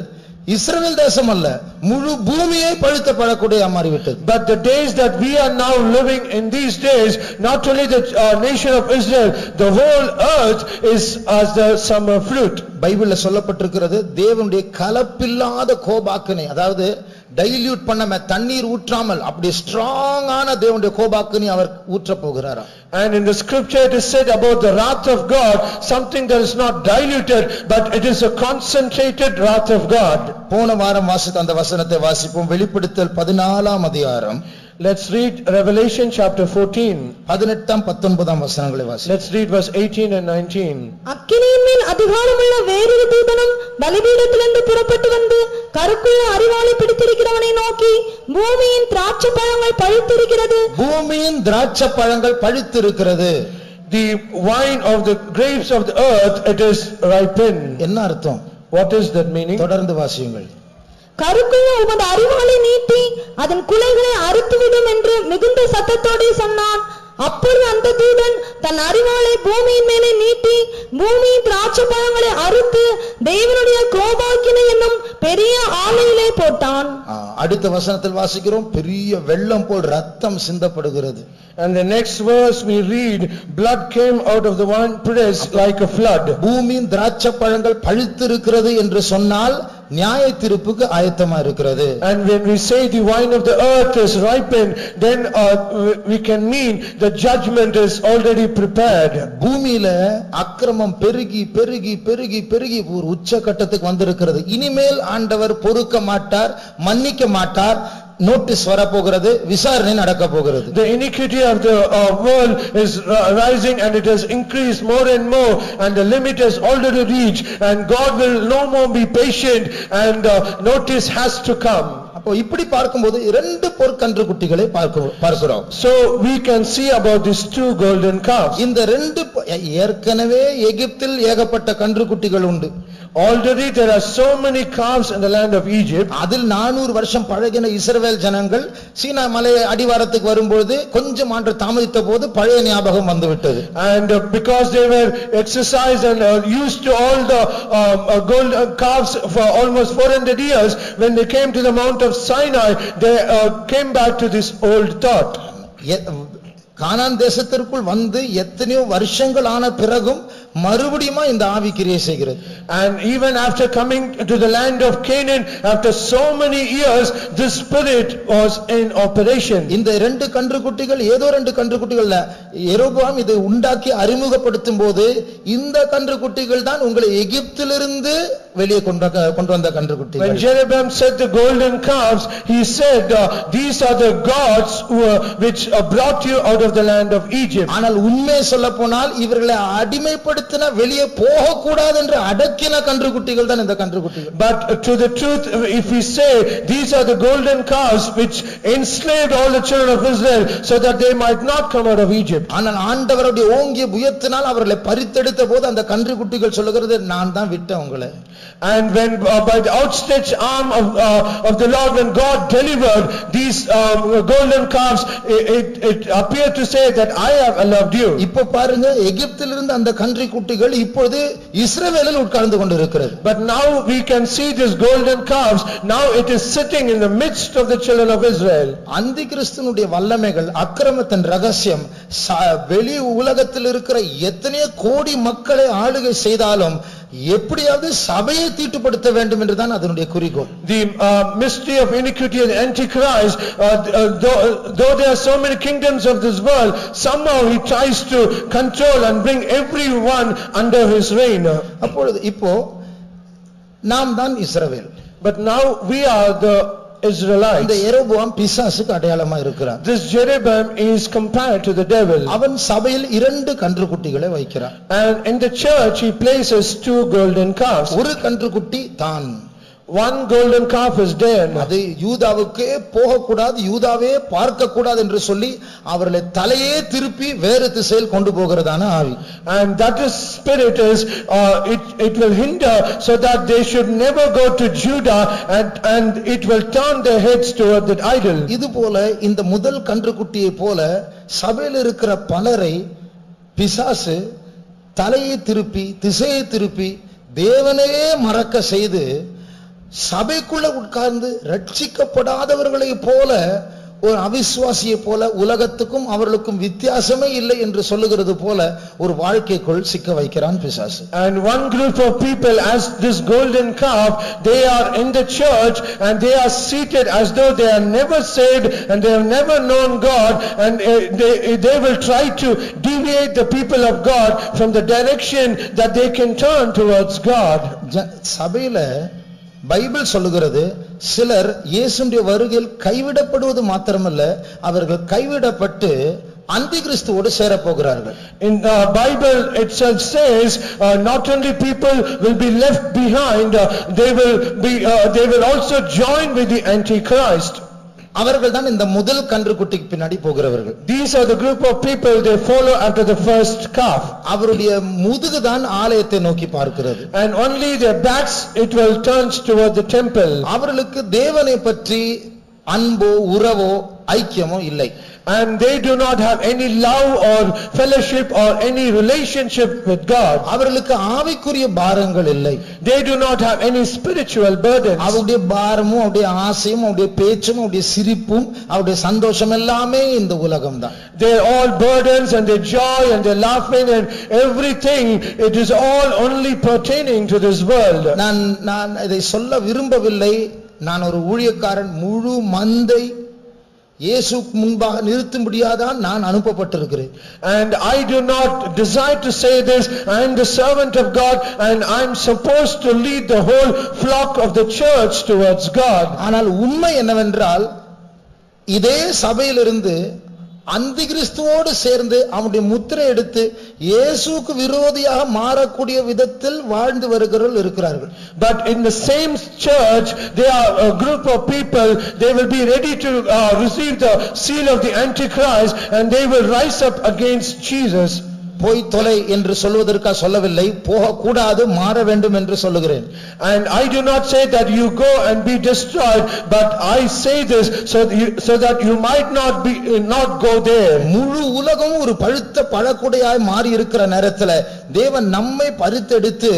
இஸ்ரவேல் தேசம் அல்ல, முழு பூமியை பழுத்த பழக்கூடையா மாறிவிட்டது. But the days that we are now living in these days, not only the nation of Israel, the whole earth is as the summer fruit. பைபிள்ல சொல்லப்பட்டிருக்கிறது, தேவனுடைய கலப்பில்லாத கோபாக்கினை, அதாவது டைல்யூட் பண்ணாம தண்ணீர் ஊற்றாமல் அப்படி ஸ்ட்ராங்கான தேவனுடைய கோபாக்கினை அவர் ஊற்ற போகிறாராம். And in the scripture it is said about the wrath of God, something that is not diluted, but it is a concentrated wrath of God. போன வாரம் வாசித்த அந்த வசனத்தை வாசிப்போம். வெளிப்படுத்தல் 14ஆம் அதிகாரம். Let's read Revelation chapter 14. 18 19 வசனங்களை வாசி. Let's read verse 18 and 19. அக்கினியின் மேல் அதிகாரமுள்ள வேறொரு தூதனும் பலிபீடத்திலிருந்து புறப்பட்டு வந்து கருக்குள்ள அரிவாளை பிடித்திருக்கிறவனை நோக்கி, பூமியின் திராட்சை பழங்கள் பழுத்திருக்கிறது. பூமியின் திராட்சை பழங்கள் பழுத்திருக்கிறது. The wine of the grapes of the earth, it is ripened. என்ன அர்த்தம்? What is that meaning? தொடர்ந்து வாசியுங்கள். கருக்குள்ள உமது அரிவாளை நீட்டி அதன் குலைகளை அறுத்துவிடும் என்று மிகுந்த சத்தத்தோடு சொன்னான். அப்பொழுது அந்த தூதன் தன் அரிவாளை பூமியின் மேலே நீட்டி பூமியின் திராட்சை பழங்களை அறுத்து தேவனுடைய கோபாக்கினை என்னும் பெரிய ஆலையிலே போட்டான். அடுத்த வசனத்தில் வாசிக்கிறோம், பெரிய வெள்ளம் போல் ரத்தம் சிந்தப்படுகிறது. And the next verse we read, blood came out of the winepress like a flood. பூமியின் திராட்சை பழங்கள் பழுத்திருக்கிறது என்று சொன்னால் நியாய தீர்ப்புக்கு ஆயத்தமா இருக்கிறது. And when we say the wine of the earth is ripened, then we can mean the judgment is already prepared. பூமியில அக்கிரமம் பெருகி பெருகி பெருகி பெருகி ஒரு உச்சகட்டத்துக்கு வந்திருக்கிறது. இனிமேல் ஆண்டவர் பொறுக்க மாட்டார், மன்னிக்க மாட்டார். நோட்டீஸ் வரப்போகிறது, விசாரணை நடக்க போகிறது. The iniquity of the world is rising and it has increased more and more, and the limit has already reached, and God will no more be patient, and notice has to come. அப்போ இப்படி பார்க்கும்போது இரண்டு பொற்கன்று குட்டிகளை பார்க்கிறோம். So we can see about these two golden calves. இந்த ரெண்டு ஏற்கனவே எகிப்தில் ஏகப்பட்ட கன்று குட்டிகள் உண்டு. Already there are so many calves in the land of Egypt. அதில் 400 வருஷம் பழகின இஸ்ரவேல் ஜனங்கள் சீனா மலை அடிவாரத்துக்கு வரும்போது கொஞ்சம் ஆண்டு தாமதித்த போது பழைய ஞாபகம் வந்துவிட்டது. And because they were exercised and used to all the golden calves for almost 400 years, when they came to the Mount of Sinai, they came back to this old thought. கானான் தேசத்திற்குள் வந்து எத்தனையோ வருஷங்கள் ஆன பிறகும் மறுபடியும் இந்த ஆவி கிரியை செய்கிறது. And even after coming to the land of Canaan, after so many years, this spirit was in operation. இந்த ரெண்டு கன்றுக்குட்டிகள் ஏதோ ரெண்டு கன்றுக்குட்டிகள் இல்ல, யெரொபெயாம் இதை உண்டாக்கி அறிமுகப்படுத்தும் போது இந்த கன்றுக்குட்டிகள் தான் உங்களை எகிப்திலிருந்து வெளியே கொண்டு வந்த கன்றுக்குட்டிகள். When Jeroboam said the golden calves, he said these are the gods which brought you out of the land of Egypt. ஆனால் உண்மை சொல்லப்போனால் இவர்களை அடிமைப்படுத்தின வெளியே போக கூடாது என்று அடக்கின கன்றுக்குட்டிகள் தான் இந்த கன்றுக்குட்டிகள். But to the truth, if we say these are the golden calves which enslaved all the children of Israel so that they might not come out of Egypt. ஆனால் ஆண்டவருடைய ஓங்கிய புயத்தினால் அவர்களை பறித்தெடுத்த போது அந்த கன்றுக்குட்டிகள் சொல்லுகிறது, நான் தான் விட்டேன் உங்களை. And when by the outstretched arm of the Lord, when God delivered these golden calves, it appeared to say that I have loved you. இப்போ பாருங்க, எகிப்திலிருந்து அந்த கன்றுக்குட்டிகள் இப்பொழுது இஸ்ரவேலில் உட்கார்ந்து கொண்டிருக்கிறது. But now we can see these golden calves, now it is sitting in the midst of the children of Israel. அந்தி கிறிஸ்துனுடைய வல்லமைகள், அக்கிரமத்தின் ரகசியம் வெளி உலகத்தில் இருக்கிற எத்தனையோ கோடி மக்களை ஆளுகை செய்தாலும் எப்படியாவது சபையை தீட்டுப்படுத்த வேண்டும் என்றுதான் அதனுடைய குறிக்கோள். The mystery of iniquity and antichrist, though there are so many kingdoms of this world, somehow he tries to control and bring everyone under his reign. அப்பொழுது இப்போ நாம் தான் இஸ்ரவேல். But now we are the Israelites. இந்த யெரொபெயாம் பிசாசுக்கு அடையாளமா இருக்கிறான். This Jeroboam is compared to the devil. அவன் சபையில் இரண்டு கன்றுக்குட்டிகளை வைக்கிறான். And in the church he places two golden calves. ஒரு கன்றுக்குட்டி தான். One golden calf is dead. அது யூதாவுக்கே போக கூடாது, யூதாவே பார்க்க கூடாது என்று சொல்லி அவர்களை தலையே திருப்பி வேறு திசையில் கொண்டு போகிறதான ஆவி. And that is spirit is it will hinder so that they should never go to Judah, and it will turn their heads toward that idol. இது போல இந்த முதல் கன்றுக்குட்டியை போல சபையில் இருக்கிற பலரை பிசாசு தலையை திருப்பி திசையை திருப்பி தேவனையே மறக்க செய்து சபைக்குள்ள உட்கார்ந்து ரட்சிக்கப்படாதவர்களை போல, ஒரு அவிசுவாசியை போல, உலகத்துக்கும் அவர்களுக்கும் வித்தியாசமே இல்லை என்று சொல்லுகிறது போல ஒரு வாழ்க்கைக்குள் சிக்க வைக்கிறான் பிசாசு. And one group of people, as this golden calf, they are in the church and they are seated as though they are never saved and they have never known God, and they will try to deviate the people of God from the direction that they can turn towards God. சபையில Bible சொல்லுகிறது, சிலர் இயேசுவின் வருகையில் கைவிடப்படுவது மாத்திரமல்ல, அவர்கள் கைவிடப்பட்டு அந்தி கிறிஸ்துவோடு சேர போகிறார்கள். In the Bible itself says not only people will be left behind, they will also join with the Antichrist. அவர்கள் தான் இந்த முதல் கன்றுக்குட்டிக்கு பின்னாடி போகிறவர்கள். These are the group of people, they follow after the first calf. அவருடைய முதுகு தான் ஆலயத்தை நோக்கி பார்க்கிறது. And only their backs it will turn toward the temple. அவர்களுக்கு தேவனை பற்றி அன்போ உறவோ ஐக்கியமோ இல்லை. and they do not have any love or fellowship or any relationship with God. அவர்களுக்கு ஆவிக்குரிய பாரங்கள் இல்லை. They do not have any spiritual burdens. அவருடைய பாரமும் அவருடைய ஆசையும் அவருடைய பேச்சும் அவருடைய சிரிப்பும் அவருடைய சந்தோஷம் எல்லாமே இந்த உலகம்தான். They are all burdens and their joy and their laughing and everything, it is all only pertaining to this world. நான் இதை சொல்ல விரும்பவில்லை. நான் ஒரு ஊழியக்காரன், முழு மந்தை இயேசுவுக்கு முன்பாக நிறுத்தும்படியாதான் நான் அனுப்பப்பட்டிருக்கிறேன். And I do not desire to say this. I am the servant of God and I am supposed to lead the whole flock of the church towards God. ஆனால் உண்மை என்னவென்றால், இதே சபையிலிருந்து அந்தி கிறிஸ்துவோடு சேர்ந்து அவனுடைய முத்திரை எடுத்து இயேசுவுக்கு விரோதியாக மாறக்கூடிய விதத்தில் வாழ்ந்து வருகிறவர்கள் இருக்கிறார்கள். But in the same church there are a group of people, they will be ready to receive the seal of the Antichrist and they will rise up against Jesus. போய் தொலை என்று சொல்வதற்காக சொல்லவில்லை, போகக்கூடாது, மாற வேண்டும் என்று சொல்லுகிறேன். And I do not say that you go and be destroyed, but I say this so that you might not go there. முழு உலகம் ஒரு பழுத்த பழக்குடையாய் மாறி இருக்கிற நேரத்தில் தேவன் நம்மை பறித்தெடுத்து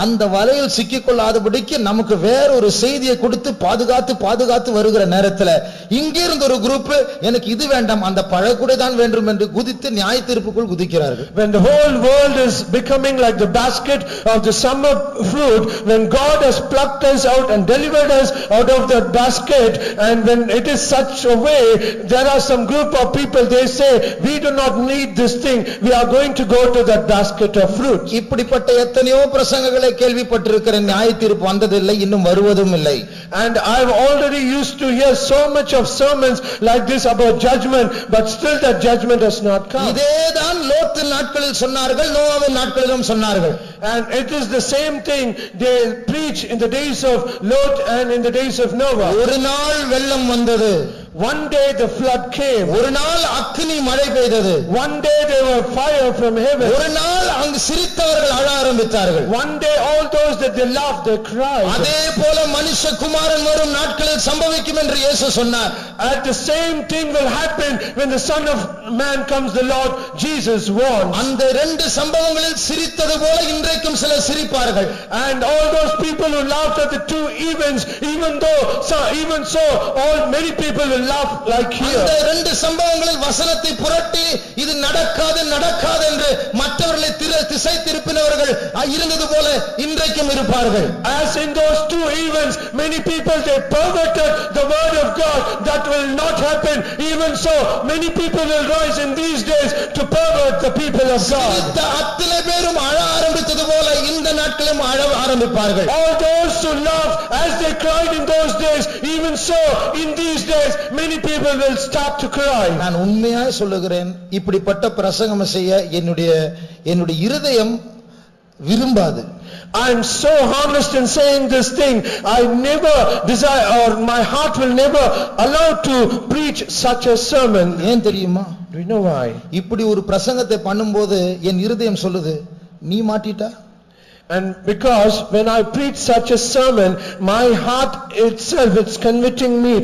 அந்த வலையில் சிக்கிக்கொள்ளாதபடிக்கு நமக்கு வேற ஒரு செய்தியை கொடுத்து பாதுகாத்து வருகிற நேரத்தில் இங்கே இருந்த ஒரு குரூப் எனக்கு இது வேண்டாம், அந்த பழக்குடை தான் வேண்டும் என்று குதித்து நியாய தீர்ப்புக்குள் குதிக்கிறார்கள். When the whole world is becoming like the basket of the summer fruit, when God has plucked us out and delivered us out of that basket, and when it is such a way, there are some group of people, they say, we do not need this thing, we are going to go to that basket of fruit. இப்படிப்பட்ட எத்தனையோ பிரசங்கங்களை கேள்விப்பட்டிருக்கிறேன். நியாய தீர்ப்பு வந்ததில்லை, இன்னும் வருவதும் இல்லை. And I have already used to hear so much of sermons like this about judgment, but still that judgment has not come. இதேதான் லோத்து நாட்களில் சொன்னார்கள், நோவாவின் நாட்களிலும் சொன்னார்கள். And it is the same thing they preach in the days of Lot and in the days of Noah. ஒரு நாள் வெள்ளம் வந்தது, one day the flood came, ஒரு நாள் அக்கினி மழை பெய்தது, one day there were fire from heaven, ஒரு நாள் அங்கு சிரித்தவர்கள் அழ ஆரம்பித்தார்கள், one day all those that they laughed they cried. அதே போல மனுஷகுமாரன் வரும் நாட்களில் சம்பவிக்கும் என்று இயேசு சொன்னார். At the same thing will happen when the Son of Man comes, the Lord Jesus warned. அந்த ரெண்டு சம்பவங்களில் சிரித்தது போல இன்றைக்கும் சிலர் சிரிப்பார்கள். And all those people who laughed at the two events, even so all many people will laugh like here. அந்த ரெண்டு சம்பவங்களில் வசனத்தை புரட்டி இது நடக்காது என்று மற்றவர்களை திசை திருப்பினவர்கள் இருந்தது போல இன்றைக்கும் இருப்பார்கள். As in those two events, many people they perverted the word of God. That will not happen. Even so, many people will rise in these days to pervert the people of God. அத்தனை பேரும் அழ ஆரம்பித்தது போல இந்த நாட்களிலும் அழ ஆரம்பிப்பார்கள். All those who laughed as they cried in those days, even so in these days many people will start to cry. நான் உண்மையாய் சொல்லுகிறேன், இப்படிப்பட்ட பிரசங்கம் செய்ய என்னுடைய இருதயம் விரும்பாது. I am so honest in saying this thing. I never desire, or my heart will never allow to preach such a sermon. ஏன் தெரியுமா? Do you know why? இப்படி ஒரு பிரசங்கத்தை பண்ணும்போது என் இருதயம் சொல்லுது, நீ மாட்டிட்டா? And because when I preach such a sermon, my heart itself it's convicting me,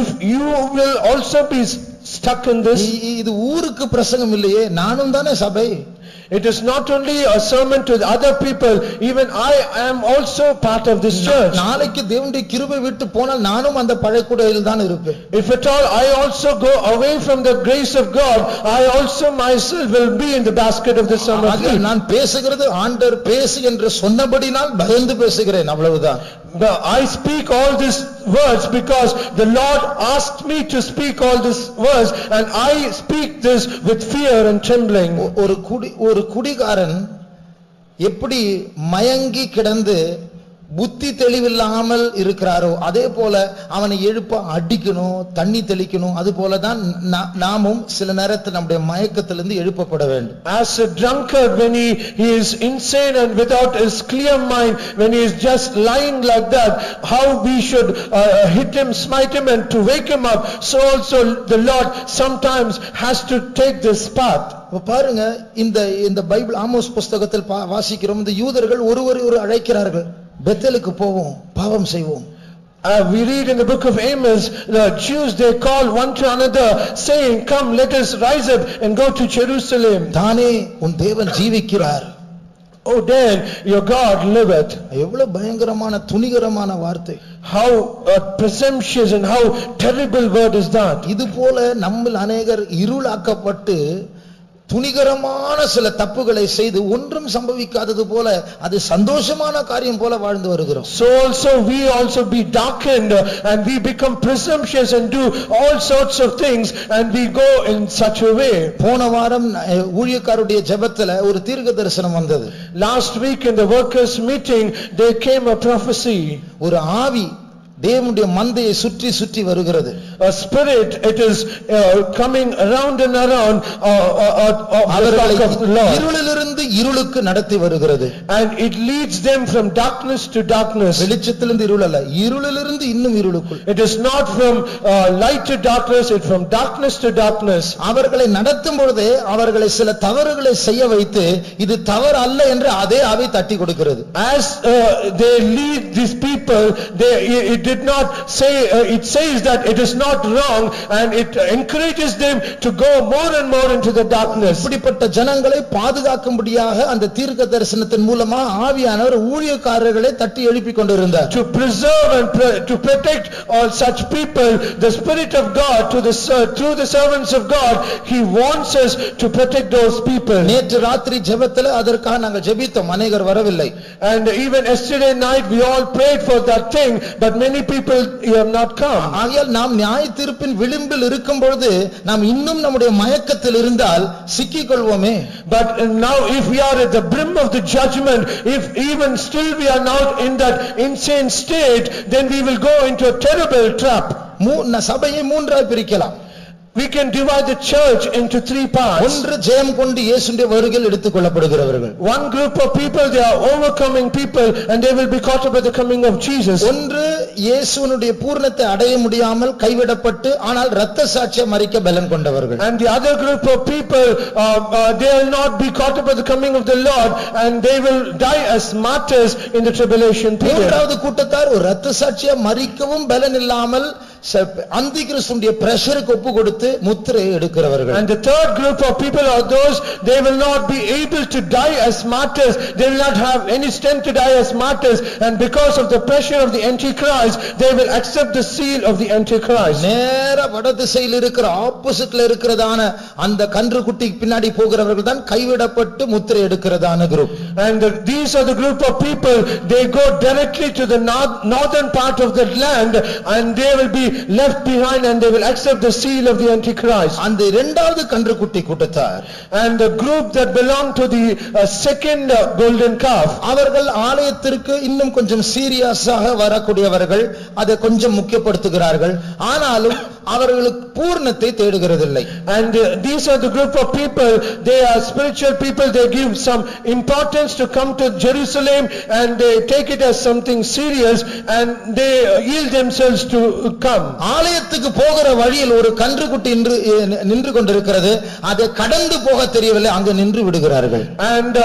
if you will also be stuck in this. இது ஊருக்கு பிரசங்கம் இல்லையே, நானும் தானே சபை. It is not only a sermon to the other people, even I am also part of this church. நாளைக்கு தேவனுடைய கிருபை விட்டு போனால் நானும் அந்த பழக்குடையில் தான் இருப்பேன். If at all I also go away from the grace of God, I also myself will be in the basket of the summer fruit. நான் பேசுகிறது ஆண்டவர் பேசு என்று சொன்னபடினால் பயந்து பேசுகிறேன், அவ்வளவுதான். I speak all these words because the Lord asked me to speak all these words, and I speak this with fear and trembling. ஒரு குடிகாரன் எப்படி மயங்கி கிடந்து புத்தி தெளிவில்லாமல் இருக்கிறாரோ அதே போல அவனை எழுப்ப அடிக்கணும், தண்ணி தெளிக்கணும். அது போலதான் நாமும் சில நேரத்தில் நம்முடைய மயக்கத்திலிருந்து எழுப்பப்பட வேண்டும். As a drunkard, when he is insane and without his clear mind, when he is just lying like that, how we should hit him, smite him and to wake him up, so also the Lord sometimes has to take this path. பாருங்க, இந்த Bible Amos புஸ்தகத்தில் வாசிக்கிறோம், இந்த யூதர்கள் ஒருவர் அழைக்கிறார்கள், பெத்தேலுக்கு போவோம், பாவம் செய்வோம். We read in the book of Amos, the Jews, they call one to another, saying, "Come, let us rise up and go to Jerusalem." தானே உன் தேவன் ஜீவிக்கிறார். Oh, then your God liveth. எவ்வளவு பயங்கரமான துணிகரமான வார்த்தை. How presumptuous and how terrible word is that. இது போல நம்மில் அநேகர் இருளாக்கப்பட்டு துணிகரமான சில தப்புகளை செய்து ஒன்றும் சம்பவிக்காதது போல அது சந்தோஷமான காரியம் போல வாழ்ந்து வருகிறோம். So also we also be darkened and we become presumptuous and do all sorts of things and we go in such a way. போன வாரம் ஊழியக்காரருடைய ஜெபத்துல ஒரு தீர்க்க தரிசனம் வந்தது. Last week in the workers meeting there came a prophecy. ஒரு ஆவி தேவனுடைய மந்தையை சுற்றி சுற்றி வருகிறது. A spirit, it is coming around and around அவர்களை இருளிலிருந்து இருளுக்கு நடத்தி வருகிறது. And it leads them from darkness to darkness. வெளிச்சத்திலிருந்து இருள் அல்ல, இருளிலிருந்து இன்னும் இருளுக்குள். It is not from light to darkness, it from darkness to darkness. அவர்களை நடத்தும் பொழுதே அவர்களை சில தவறுகளை செய்ய வைத்து இது தவறு அல்ல என்று அதே ஆவி தட்டி கொடுக்கிறது. As they lead these people, it did not say, it says that it is not wrong and it encourages them to go more and more into the darkness. இப்படிப்பட்ட ஜனங்களை பாதுகாக்கும்படியாக அந்த தீர்க்க தரிசனத்தின் மூலமா ஆவியானவர் ஊழியக்காரர்களை தட்டி எழுப்பிக் கொண்டிருந்தார். To preserve and to protect all such people, the Spirit of God through the servants of God, He wants us to protect those people. நேற்று ராத்திரி ஜெபத்துல அதற்காக நாங்கள் ஜெபித்தோம், அநேகர் வரவில்லை. And even yesterday night we all prayed for that thing, but many people have not come. ஆகையால் நாம் நியாய தீர்ப்பின் விளிம்பில் இருக்கும் பொழுது நாம் இன்னும் நம்முடைய மயக்கத்தில் இருந்தால் சிக்கிக் கொள்வோமே. But now if we are at the brim of the judgment, if even still we are not in that insane state, then we will go into a terrible trap. சபையை மூன்றாய் பிரிக்கலாம். We can divide the church into three parts. ஒன்று ஜெயம் கொண்டு இயேசுவின் வருகையில் எடுத்துக் கொள்ளப்படுகிறவர்கள். One group of people, they are overcoming people and they will be caught up at the coming of Jesus. ஒன்று இயேசுவினுடைய பூரணத்தை அடைய முடியாமல் கைவிடப்பட்டு ஆனால் இரத்த சாட்சியம் மரிக்க பலன் கொண்டவர்கள். And the other group of people, they will not be caught up at the coming of the Lord and they will die as martyrs in the tribulation period. மூன்றாவது கூட்டத்தார் ஒரு இரத்த சாட்சியம் மரிக்கவும் பலன் இல்லாமல் அந்தி கிறிஸ்துவின் பிரஷருக்கு ஒப்பு கொடுத்து முத்திரையை எடுக்கிறவர்கள். And the third group of people are those, they will not be able to die as martyrs, they will not have any strength to die as martyrs, and because of the pressure of the Antichrist, they will accept the seal of the Antichrist. நேரா வடதிசையில் இருக்கிற ஆப்போசிட்ல இருக்கிறதான அந்த கன்றுக்குட்டி பின்னாடி போகிறவர்கள் தான் கைவிடப்பட்டு முத்திரை எடுக்கிறதான group. And these are the group of people, they go directly to the northern part of the land and they will be left behind and they will accept the seal of the Antichrist. அந்த இரண்டாவது கன்றுக்குட்டி கூட்டத்தார், and the group that belong to the second golden calf, அவர்கள் ஆலயத்திற்கு இன்னும் கொஞ்சம் சீரியஸாக வரக்கூடியவர்கள், அதை கொஞ்சம் முக்கியப்படுத்துகிறார்கள், ஆனாலும் அவர்களுக்கு பூர்ணத்தை தேடுகிறதில்லை. And these are the group of people, they are spiritual people, they give some importance to come to Jerusalem and they take it as something serious and they yield themselves to come. ஆலயத்துக்கு போகிற வழியில் ஒரு கன்றுக்குட்டி நின்று கொண்டிருக்கிறது, அதை கடந்து போக தெரியவில்லை, அங்க நின்று விடுகிறார்கள். And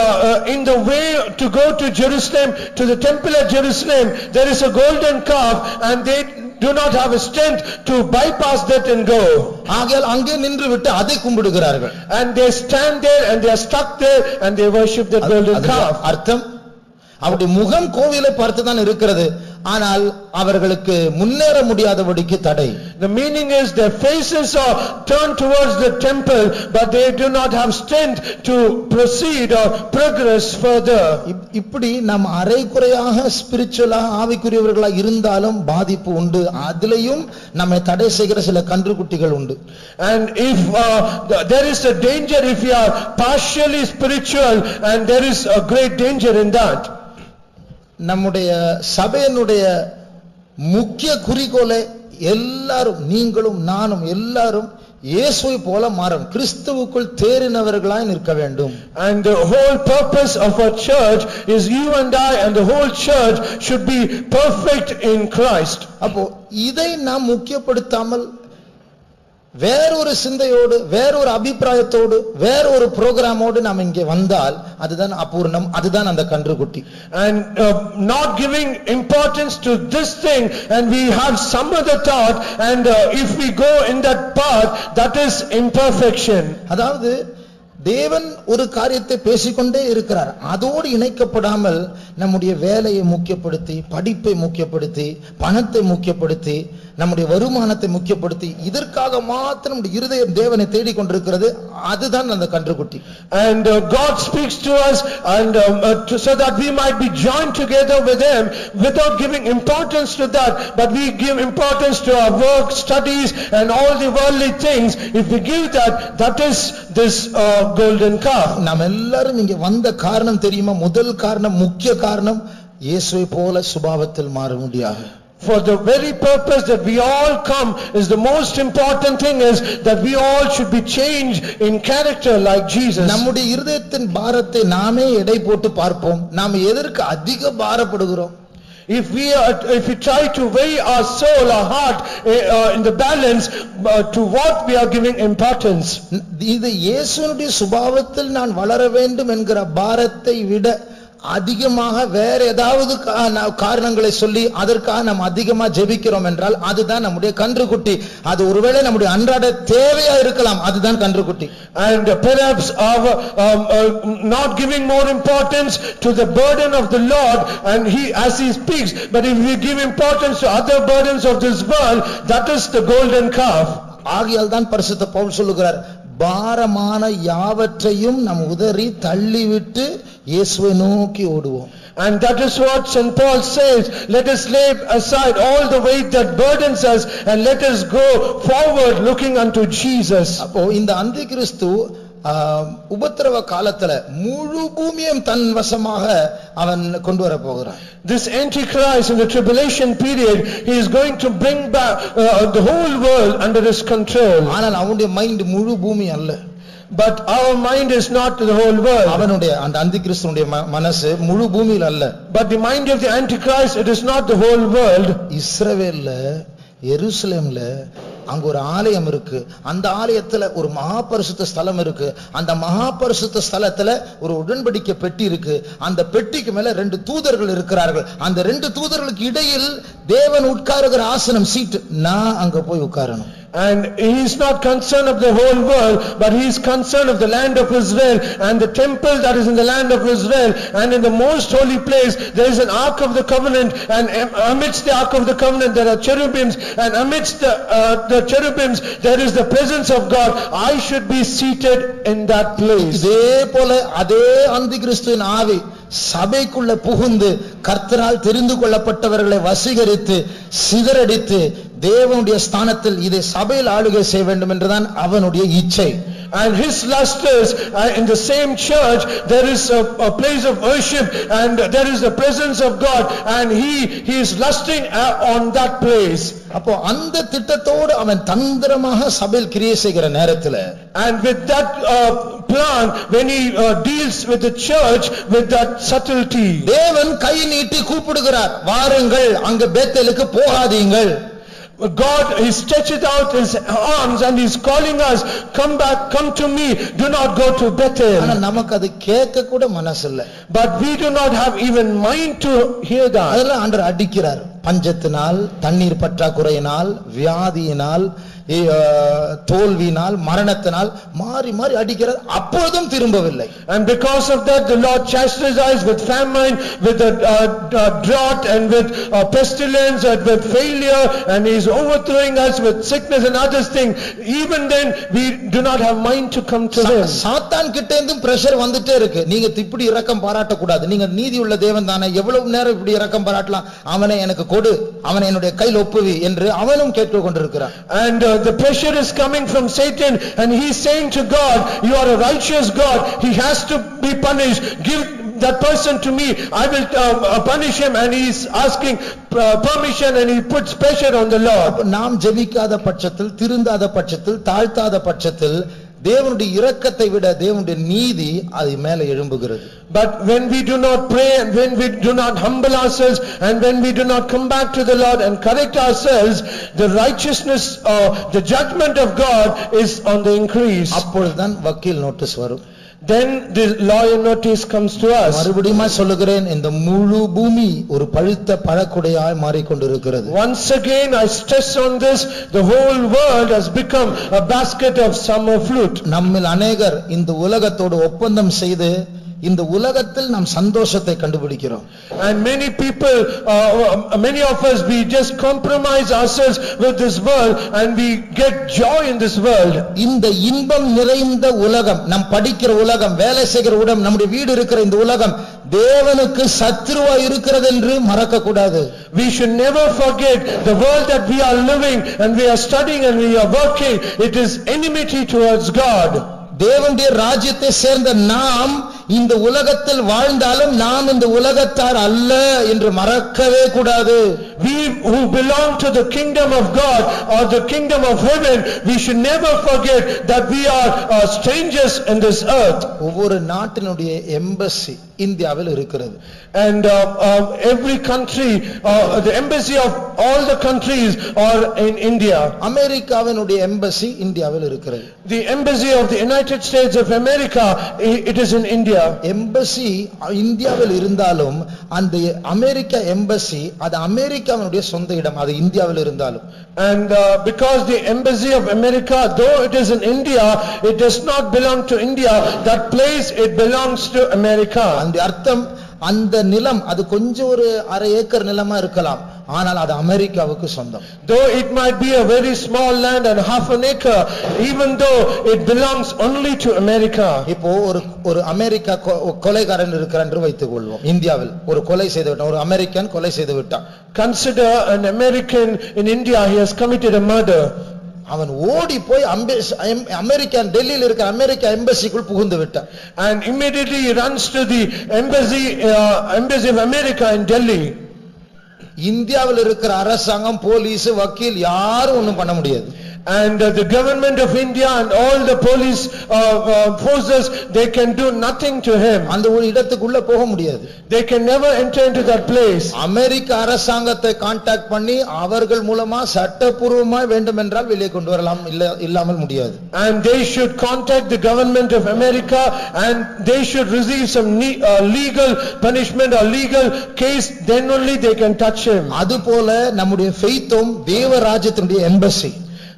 in the way to go to Jerusalem, to the temple at Jerusalem, there is a golden calf and they do not have a strength to bypass that and go. ஆகையால் அங்கே நின்று விட்டு அதை கும்பிடுகிறார்கள். And they stand there and they are stuck there and they worship that golden calf. அர்த்தம், அவருடைய முகம் கோவிலை பார்த்து தான் இருக்கிறது, ஆனால் அவர்களுக்கு முன்னேற முடியாதபடிக்கு தடை. The meaning is their faces are turned towards the temple but they do not have strength to proceed or progress further. இப்படி நாம் அரைகுறையாக ஸ்பிரிச்சுவலா ஆவிக்குரியவர்களா இருந்தாலும் பாதிப்பு உண்டு, அதிலேயும் நம்மை தடை செய்கிற சில கன்றுக்குட்டிகள் உண்டு. And if there is a danger if you are partially spiritual, and there is a great danger in that. நம்முடைய சபையினுடைய முக்கிய குறிக்கோளை எல்லாரும், நீங்களும் நானும் எல்லாரும் இயேசுவை போல மாறும், கிறிஸ்துவுக்குள் தேறினவர்களாய் நிற்க வேண்டும். And the whole purpose of our church is you and I and the whole church should be perfect in Christ. அப்போ இதை நாம் முக்கியப்படுத்தாமல் வேறொரு சிந்தையோடு வேறொரு அபிப்பிராயத்தோடு வேறொரு புரோகிராமோடு நாம் இங்கே வந்தால் அதுதான் அபூர்ணம், அதுதான் அந்த கன்றுக்குட்டி. And not giving importance to this thing and we have some other thought and if we go in that path, that is imperfection. அதாவது தேவன் ஒரு காரியத்தை பேசிக்கொண்டே இருக்கிறார், அதோடு இணைக்கப்படாமல் நம்முடைய வேலையை முக்கியப்படுத்தி, படிப்பை முக்கியப்படுத்தி, பணத்தை முக்கியப்படுத்தி, நம்முடைய வருமானத்தை முக்கியப்படுத்தி, இதற்காக மாத்திரம் நம்முடைய இருதயம் தேவனை தேடிக் கொண்டிருக்கிறது, அதுதான் அந்த கன்றுக்குட்டி. And God speaks to us and so that we might be joined together with him without giving importance to that, but we give importance to our work, studies and all the worldly things. If we give that, that is this golden calf. நாம் எல்லாரும் இங்கே வந்த காரணம் தெரியுமா? முதல் காரணம், முக்கிய காரணம், இயேசுவை போல சுபாவத்தில் மாற முடியாது. For the very purpose that we all come is the most important thing is that we all should be changed in character like Jesus. நம்முடைய இருதயத்தின் பாரத்தை நாமே எடை போட்டு பார்ப்போம், நாம் எதற்கு அதிக பாரப்படுகிறோம்? If we try to weigh our soul, our heart in the balance, to what we are giving importance. இது இயேசுவினுடைய சுபாவத்தில் நான் வளர வேண்டும் என்கிற பாரத்தை விட அதிகமாக வேற ஏதாவது காரணங்களை சொல்லி அதற்காக நாம் அதிகமா ஜெபிக்கிறோம் என்றால் அதுதான் நம்முடைய கன்றுக்குட்டி. அது ஒருவேளை நம்முடைய அன்றாட தேவையா இருக்கலாம், அதுதான் கன்றுக்குட்டி. And perhaps our not giving more importance to the burden of the Lord and he as he speaks, but if we give importance to other burdens of this world, that is the golden calf. ஆகையால் தான் பரிசுத்த பவுல் சொல்லுகிறார், பாரமான யாவற்றையும் நாம் உதறி தள்ளிவிட்டு இயேசுவை நோக்கி ஓடுவோம். And that is what St. Paul says, let us lay aside all the weight that burdens us and let us go forward looking unto Jesus. அப்போ இந்த அந்திகிறிஸ்து உபத்திரவ காலத்துல முழு பூமியையும் தன் வசமாக அவன் கொண்டு வர போகிறான். This Antichrist in the tribulation period, he is going to bring back the whole world under his control. ஆனால் அவனுடைய மைண்ட் முழு பூமி அல்ல. But our mind is not the whole world. அவனுடைய அந்த அந்திகிறிஸ்துவினுடைய மனசு முழு பூமியில் அல்ல. But the mind of the Antichrist, it is not the whole world. இஸ்ரவேல்ல எருசலேம்ல அங்க ஒரு ஆலயம் இருக்கு, அந்த ஆலயத்துல ஒரு மகா பரிசுத்த ஸ்தலம் இருக்கு, அந்த மகா பரிசுத்த ஸ்தலத்துல ஒரு உடன்படிக்கை பெட்டி இருக்கு, அந்த பெட்டிக்கு மேல 2 தூதர்கள் இருக்கிறார்கள், அந்த 2 தூதர்களுக்கு இடையில் தேவன் உட்காருகிற ஆசனம் சீட்டு, நான் அங்க போய் உட்காரணும். And he is not concerned of the whole world, but he is concerned of the land of Israel and the temple that is in the land of Israel. And in the most holy place there is an ark of the covenant, and amidst the ark of the covenant there are cherubims, and amidst the cherubims there is the presence of God. I should be seated in that place. இதே போல அதே அந்திகிறிஸ்துவின் ஆவி சபைக்குள்ள புகுந்து கர்த்தரால் தெரிந்து கொள்ளப்பட்டவர்களை வசீகரித்து சிதறடித்து தேவனுடைய ஸ்தானத்தில் இதை சபையில் ஆளுகை செய்ய வேண்டும் என்றுதான் அவனுடைய இச்சை. And his lust is in the same church there is a place of worship and there is the presence of God, and he is lusting on that place. அப்போ அந்த திட்டத்தோடு அவன் தந்திரமாக சபையில் கிரியை செய்கிற நேரத்தில், and with that plan when he deals with the church with that subtlety, தேவன் கை நீட்டி கூப்பிடுகிறார், வாருங்கள் அங்க பேத்தேலுக்கு போகாதீங்கள். God he stretches out his arms and he is calling us, come back, come to me, do not go to Bethel. ஆனா நமக்கு அது கேட்க கூட மனசு இல்ல. But we do not have even mind to hear that. அதெல்லாம் ஆண்டவர் அடிக்கிறார். பஞ்சத்தினால், தண்ணீர் பற்றாக்குறையினால், வியாதியினால், தோல்வியினால், மரணத்தினால் மாறி மாறி அடிக்கிறார், அப்பொழுதும் திரும்பவில்லை. And because of that the Lord chastises with famine, with drought and with pestilence and with failure, and he is overthrowing us with sickness and other things. Even then we do not have mind to come to him. சாத்தான் கிட்ட இருந்தும் pressure வந்துட்டே இருக்கு, நீங்க இப்படி இரக்கம் பாராட்ட கூடாது, நீங்க நீதி உள்ள தேவன் தானே, எவ்வளவு நேரம் இப்படி இரக்கம் பாராட்டலாம், அவனை எனக்கு கொடு, அவனை என்னுடைய கையில் ஒப்புவி என்று அவனும் கேட்டுக்கொண்டிருக்கிறான். And the pressure is coming from Satan, and he is saying to God, you are a righteous God, he has to be punished, give that person to me, I will punish him, and he is asking permission and he puts pressure on the Lord. நாம் ஜெபிக்காத பட்சத்தில், திருந்தாத பட்சத்தில், தாழ்த்தாத பட்சத்தில் தேவனுடைய இரக்கத்தை விட தேவனுடைய நீதி அது மேலே எழும்புகிறது. But when we do not pray and when we do not humble ourselves and when we do not come back to the Lord and correct ourselves, the righteousness or the judgment of God is on the increase. அப்பொழுதுதான் வக்கீல் notice வரும். Then the lawyer notice comes to us. மறுபடியும் சொல்லுகிறேன், இந்த முழு பூமி ஒரு பழுத்த பழக்குடையாய் மாறிக்கொண்டிருக்கிறது. Once again I stress on this, the whole world has become a basket of summer fruit. நம்மில் அநேகர் இந்த உலகத்தோடு ஒப்பந்தம் செய்து இந்த உலகத்தில் நாம் சந்தோஷத்தை கண்டுபிடிக்கிறோம். And many people, many of us, we just compromise ourselves with this world and we get joy in this world. இந்த இன்பம் நிறைந்த உலகம், நாம் படிக்கிற உலகம், வேலை செய்கிற உலகம், நம்முடைய வீடு இருக்கிற இந்த உலகம் தேவனுக்கு சத்துருவா இருக்கிறது என்று மறக்க கூடாது. We should never forget the world that we are living and we are studying and we are working, it is enmity towards God. தேவனுடைய ராஜ்யத்தை சேர்ந்த நாம் இந்த உலகத்தில் வாழ்ந்தாலும் நாம் இந்த உலகத்தார் அல்ல என்று மறக்கவே கூடாது. We who belong to the kingdom of God or the kingdom of heaven, we should never forget that we are strangers in this earth. ஒவ்வொரு நாட்டினுடைய எம்பசி இந்தியாவில் இருக்கிறது. And every country, the embassy of all the countries are in India. அமெரிக்காவினுடைய embassy இந்தியாவில் இருக்கிறது. The embassy of the United States of America, it is in India. Embassy இந்தியாவில் இருந்தாலும் அந்த அமெரிக்கா எம்பசி அது அமெரிக்காவினுடைய சொந்த இடம், அது இந்தியாவில் இருந்தாலும். And because the embassy of America, though it is in India, it does not belong to India. That place, it belongs to America. அந்த அர்த்தம் அந்த நிலம் அது கொஞ்சம் ஒரு அரை ஏக்கர் நிலமா இருக்கலாம், ஆனால் அது அமெரிக்காவுக்கு சொந்தம். Though it might be a very small land and half an acre, even though it belongs only to America. இப்போ ஒரு அமெரிக்கா கொலைகாரன் இருக்கிறான் என்று வைத்துக் கொள்வோம். இந்தியாவில் ஒரு கொலை செய்து விட்டான், ஒரு அமெரிக்கன் கொலை செய்து விட்டான். Consider an American in India, he has committed a murder. அவன் ஓடி போய் அமெரிக்கன் டெல்லியில் இருக்கிற அமெரிக்கா எம்பசிக்குள் புகுந்து விட்டான். And immediately he runs to the embassy of America in Delhi. இந்தியாவில் இருக்கிற அரசாங்கம், போலீஸ், வக்கீல் யாரும் ஒண்ணும் பண்ண முடியாது. And the government of India and all the police forces, they can do nothing to him. அந்த ஒரு இடத்துக்குள்ள போக முடியாது. They can never enter into that place. அமெரிக்க அரசாங்கத்தை கான்டாக்ட் பண்ணி அவர்கள் மூலமா சட்டபூர்வமாய் வேண்டும் என்றால் வெளியே கொண்டு வரலாம், இல்லாமல் முடியாது. And they should contact the government of America and they should receive some legal punishment or legal case, then only they can touch him. அதுபோல நம்முடைய ஃபெய்த்தும் தேவ ராஜ்யத்தினுடைய embassy.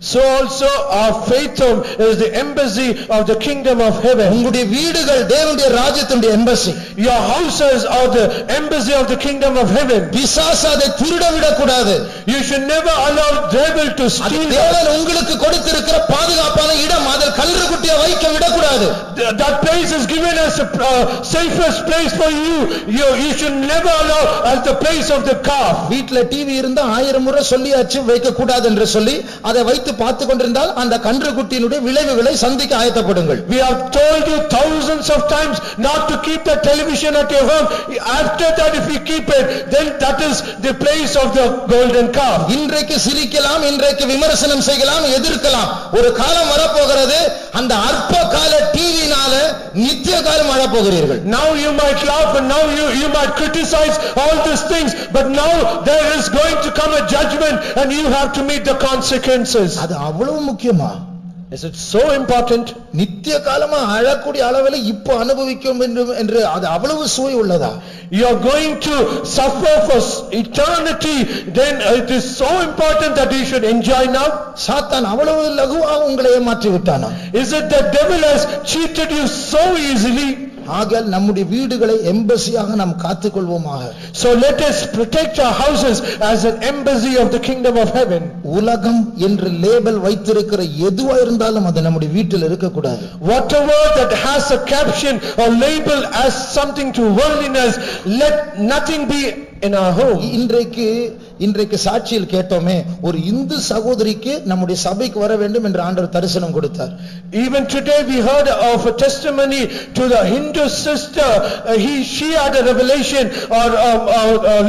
So also our faith home is the embassy of the kingdom of heaven. உங்களுடைய வீடுகள் தேவனுடைய ராஜ்யத்தினுடைய embassy. Your houses are the embassy of the kingdom of heaven. பிசாசு அதை திருட விடக்கூடாது. You should never allow devil to steal. தேவன் உங்களுக்கு கொடுத்திருக்கிற பாதுகாப்பான இடம், அதில் கன்றுக்குட்டியை வைக்க விடக்கூடாது. That place is given as a safest place for you. You should never allow as the place of the calf. வீட்ல டிவி இருந்தா 1000 முறை சொல்லியாச்சு வைக்க கூடாது என்று சொல்லி அதை வைத்து பார்த்து கொண்டிருந்தால் அந்த கன்றுக்குட்டியினுடைய விளைவுகளை சந்திக்க ஆயத்தப்படுங்கள். We have told you thousands of times not to keep the television at your home. After that, if you keep it, then that is the place of the golden calf. இன்றைக்கு சிரிக்கலாம், இன்றைக்கு விமர்சனம் செய்யலாம், எதிர்க்கலாம். ஒரு காலம் வரப்போகிறது, அந்த அற்ப கால டிவினால நித்திய காலம் வரப்போகிறீர்கள். Now you might laugh and now you might criticize all these things, but now there is going to come a judgment and you have to meet the consequences. அது அவ்வளவு முக்கியமா? Is it so important? நித்திய காலமா அழக்கூடிய அளவில் இப்போ அனுபவிக்கும் என்று அது அவ்வளவு சுவை உள்ளதா? You are going to suffer for eternity, then it is so important that you should enjoy now. சாத்தான் அவ்வளவு லகுவாக உங்களை ஏமாற்றி விட்டானா? Is it the devil has cheated you so easily? ஆகையால் நம்முடைய வீடுகளை எம்பசியாக நாம் காத்துக்கொள்வோமாக. So let us protect our houses as an embassy of the kingdom of heaven. உலகம் என்று லேபல் வைத்திருக்கிற எதுவா இருந்தாலும் அது நம்முடைய வீட்டில் இருக்க கூடாது. Whatever that has a caption or label as something to worldliness, let nothing be in our home. இன்றைக்கு இன்றைக்கு சாட்சியில் கேட்டோமே, ஒரு இந்து சகோதரிக்கு நம்முடைய சபைக்கு வர வேண்டும் என்று ஆண்டவர் தரிசனம் கொடுத்தார். Even today we heard of a testimony to the Hindu sister. She had a revelation or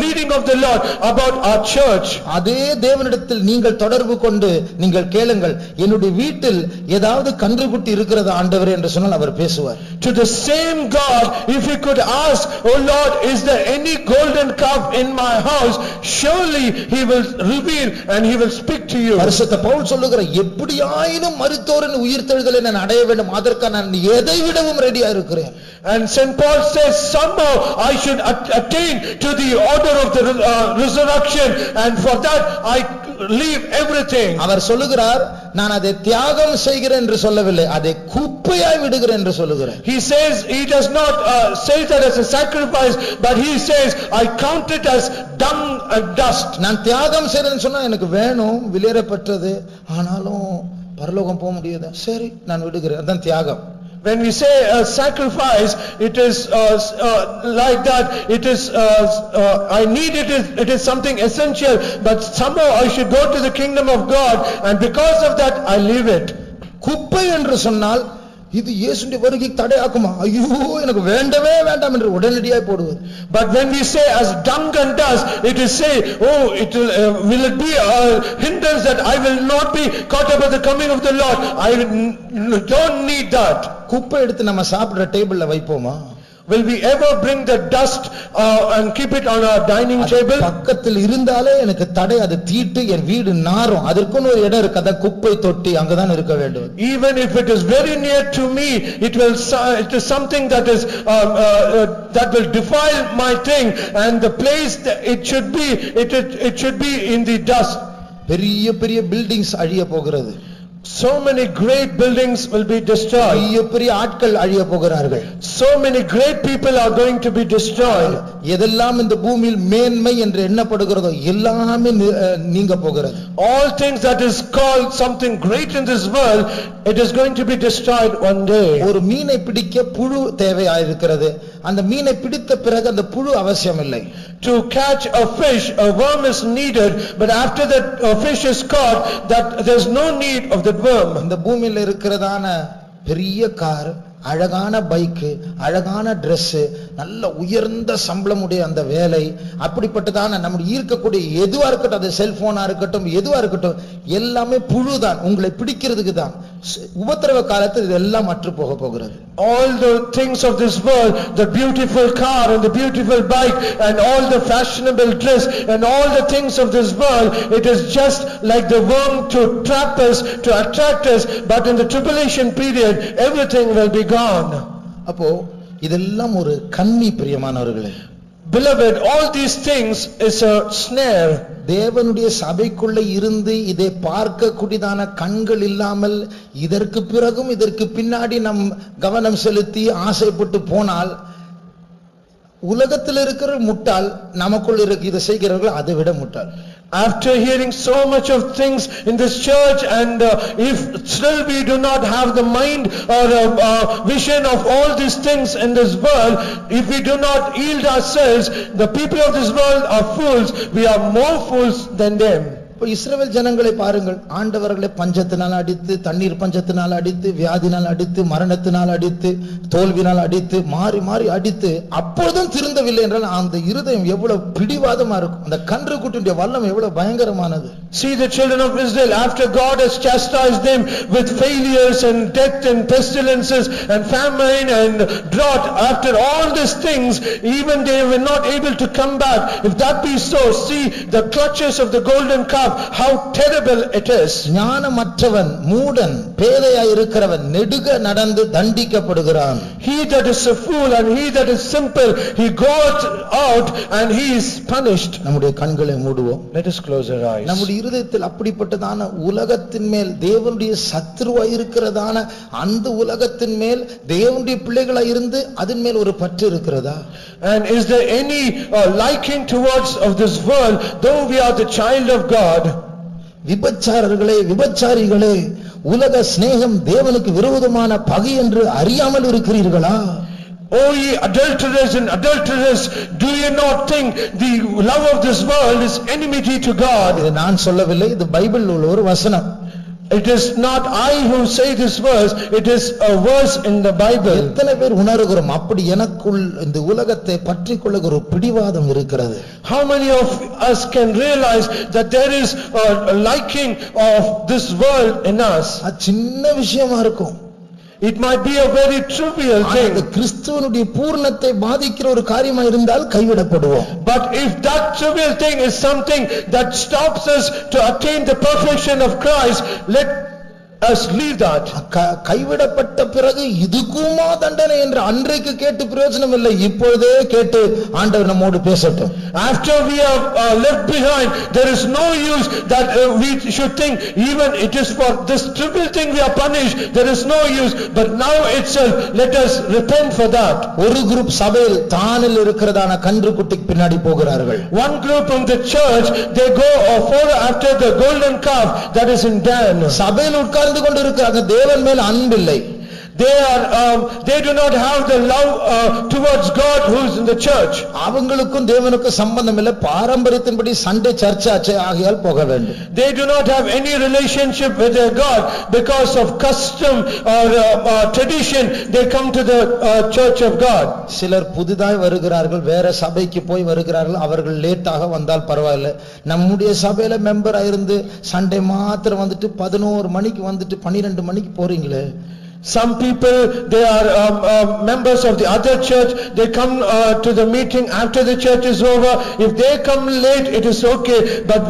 leading of the Lord about our church. அதே தேவனிடத்தில் நீங்கள் தொடர்பு கொண்டு நீங்கள் கேளுங்கள், என்னுடைய வீட்டில் ஏதாவது கன்றுக்குட்டி இருக்கிறது ஆண்டவரே என்று சொன்னால் அவர் பேசுவார். To the same God, if you could ask, oh Lord, is there any golden calf in my house? Surely he will reveal and he will speak to you. பரிசுத்த பவுல் சொல்லுகிற, எப்படியாயினும் மரித்தோரின் உயிர்த்தெழுதலை நான் அடைய வேண்டும், அதற்கு நான் எதை விடவும் ரெடியா இருக்கிறேன். And St. Paul says, somehow I should attain to the order of the resurrection, and for that I leave everything. அவர் சொல்லுகிறார், நான் அதை தியாகம் செய்கிறேன் என்று சொல்லவில்லை, அதை குப்பையாய் விடுகிறேன் என்று சொல்லுகிறார். He says, he does not say that as a sacrifice, but he says, I count it as dung and dust. நான் தியாகம் செய்றேன்னு சொன்னா எனக்கு வேணும், விலையேறப்பட்டது, ஆனாலும் பரலோகம் போக முடியாது, சரி நான் விடுகிறேன், அதான் தியாகம். When we say a sacrifice, it is like that, it is I need it, it is something essential, but somehow I should go to the kingdom of God, and because of that I leave it. குப்பை என்று சொன்னால் இது இயேசுவின் வருகைக்கு தடையாக்குமா, ஐயோ எனக்கு வேண்டவே வேண்டாம் என்று உடனடியாய் போடுவது. But when we say as dung and dust, it is say, oh, will it be a hindrance that I will not be caught up at the coming of the Lord? I don't need that. குப்பை எடுத்து நம்ம சாப்பிடுற டேபிள்ல வைப்போமா? Will we ever bring the dust and keep it on our dining table? பக்கத்தில் இருந்தாலே எனக்கு தடை, அது தீட்டு, என் வீடு நாறும். அதற்குன்னு ஒரு இடம் இருக்கு, அத குப்பை தொட்டி, அங்கதான் இருக்க வேண்டும். Even if it is very near to me, it is something that is that will defile my thing, and the place that it should be in the dust. பெரிய பெரிய பில்டிங்ஸ் அழிய போகிறது. So many great buildings will be destroyed. பெரிய பெரிய ஆட்கள் அழிய போகிறார்கள். So many great people are going to be destroyed. எதெல்லாம் இந்த பூமியில் மேன்மை என்று எண்ணப்படுகிறதோ எல்லாமே நீங்க போகிறது. All things that is called something great in this world, it is going to be destroyed one day. ஒரு மீனை பிடிக்க புழு தேவையாயிருக்கிறது. அந்த மீனை பிடித்த பிறகு அந்த புழு அவசியம் இல்லை. To catch a fish, a worm is needed, but after that fish is caught, that there's no need of the worm. இந்த பூமியில இருக்கிறதான பெரிய கார், அழகான பைக், அழகான Dress, நல்ல உயர்ந்த சம்பளம் உடைய அந்த வேலை, அப்படிப்பட்டதான நம்முடைய ஈர்க்கக்கூடிய எதுவா இருக்கட்டும், அது செல்போனா இருக்கட்டும், எதுவா இருக்கட்டும், எல்லாமே புழுதான், உங்களை பிடிக்கிறதுக்கு தான். உபத்திரவ காலத்தில் இதெல்லாம் அற்று போக போகிறது. All the things of this world, the beautiful car and the beautiful bike and all the fashionable dress and all the things of this world, it is just like the worm to trap us, to attract us, but in the tribulation period everything will be gone. அப்போ இதெல்லாம் ஒரு கண்ணி, பிரியமானவர்களே. Beloved, all these things is a snare. தேவனுடைய சபைக்குள்ள இருந்து இதை பார்க்க கூடியதான கண்கள் இல்லாமல் இதற்கு பிறகும் இதற்கு பின்னாடி நம் கவனம் செலுத்தி ஆசைப்பட்டு போனால் உலகத்தில் இருக்கிற முட்டாள் நமக்குள் இருக்கு இதை செய்கிறவர்கள் அதை விட முட்டாள். After hearing so much of things in this church, and if still we do not have the mind or vision of all these things in this world, if we do not yield ourselves, the people of this world are fools. We are more fools than them. இப்போ இஸ்ரவேல் ஜனங்களை பாருங்கள், ஆண்டவர்களை பஞ்சத்தினால் அடித்து, தண்ணீர் பஞ்சத்தினால் அடித்து, வியாதினால் அடித்து, மரணத்தினால் அடித்து, தோல்வினால் அடித்து, மாறி மாறி அடித்து, அப்பொழுதும் திருந்தவில்லை என்றால் அந்த இருதயம் எவ்வளவு பிடிவாதமா இருக்கும், அந்த கன்றுக்குட்டியுடைய வல்லம் எவ்வளவு பயங்கரமானது. See the children of Israel, after God has chastised them with failures and death and pestilences and famine and drought, after all these things, even they were not able to come back. If that be so, see the clutches of the golden calf, how terrible it is. ஞானமற்றவன், மூடன், பேதையாய் இருக்கிறவன் நெடுக நடந்து தண்டிக்கப்படுகிறான். He that is a fool and he that is simple, he goeth out and he is punished. நம்முடைய கண்களை மூடுவோம். Let us close our eyes. நம்முடைய இருதயத்தில் அப்படிப்பட்டதான உலகத்தின் மேல், தேவனுடைய சத்துருவாய் இருக்கிறதான அந்த உலகத்தின் மேல் தேவனுடைய பிள்ளைகளாய் இருந்து அதன் மேல் ஒரு பற்று இருக்கிறதா? And is there any liking towards of this world, though we are the child of God? விபச்சாரர்களே, விபச்சாரிகளே, உலக சிநேகம் தேவனுக்கு விரோதமான பகை என்று அறியாமல் இருக்கிறீர்களா? O ye adulterers and adulterers, do you not think the love of this world is enmity to God? இது நான் சொல்லவில்லை, இது பைபிளில் உள்ள ஒரு வசனம். It is not I who say this verse, it is a verse in the Bible. எத்தனை பேர் உணர்கிறோம் அப்படி எனக்குள் இந்த உலகத்தை பற்றிக் கொள்ளுகிற ஒரு பிடிவாதம் இருக்கிறது? How many of us can realize that there is a liking of this world in us? அது சின்ன விஷயமா இருக்கும். It might be a very trivial அது thing. கிறிஸ்துவனுடைய பூர்ணத்தை பாதிக்கிற ஒரு காரியமா இருந்தால் கைவிடப்படுவோம். But if that trivial thing is something that stops us to attain the perfection of Christ, let us leave that. கைவிடப்பட்ட பிறகு இதுக்குமா தண்டனை என்று அன்றைக்கு கேட்டு பிரயோஜனம் இல்லை, இப்பொழுதே கேட்டு ஆண்டவர் நம்மோடு பேசட்டும். After we are left behind, there is no use that we should think even it is for this trivial thing we are punished, there is no use, but now itself let us repent for that. ஒரு group சபையில் தானில் இருக்கிறதான கன்றுக்குட்டிக்கு பின்னாடி போகிறார்கள். One group in the church, they go follow after the golden calf that is in Dan. சபையில் உட்கார்ந்து கொண்டு இருக்கிறாங்க, தேவன் மேல் அன்பில்லை. They do not have the love towards God who is in the church. அவங்களுக்கும் தேவனுக்கும் சம்பந்தம் இல்லை, பாரம்பரியத்தின்படி சண்டே சர்ச் ஆச்சு, ஆகையால் போக வேண்டும். They do not have any relationship with their God because of custom or tradition. They come to the church of God. சிலர் புதிதாய் வருகிறார்கள், வேற சபைக்கு போய் வருகிறார்கள், அவர்கள் லேட்டாக வந்தால் பரவாயில்லை. நம்முடைய சபையில மெம்பரா இருந்து சண்டே மாத்திரம் வந்துட்டு 11 மணிக்கு வந்துட்டு 12 மணிக்கு போறீங்களே. Some people, they are members of the other church, they come to the meeting after the church is over. If they come late, it is okay, but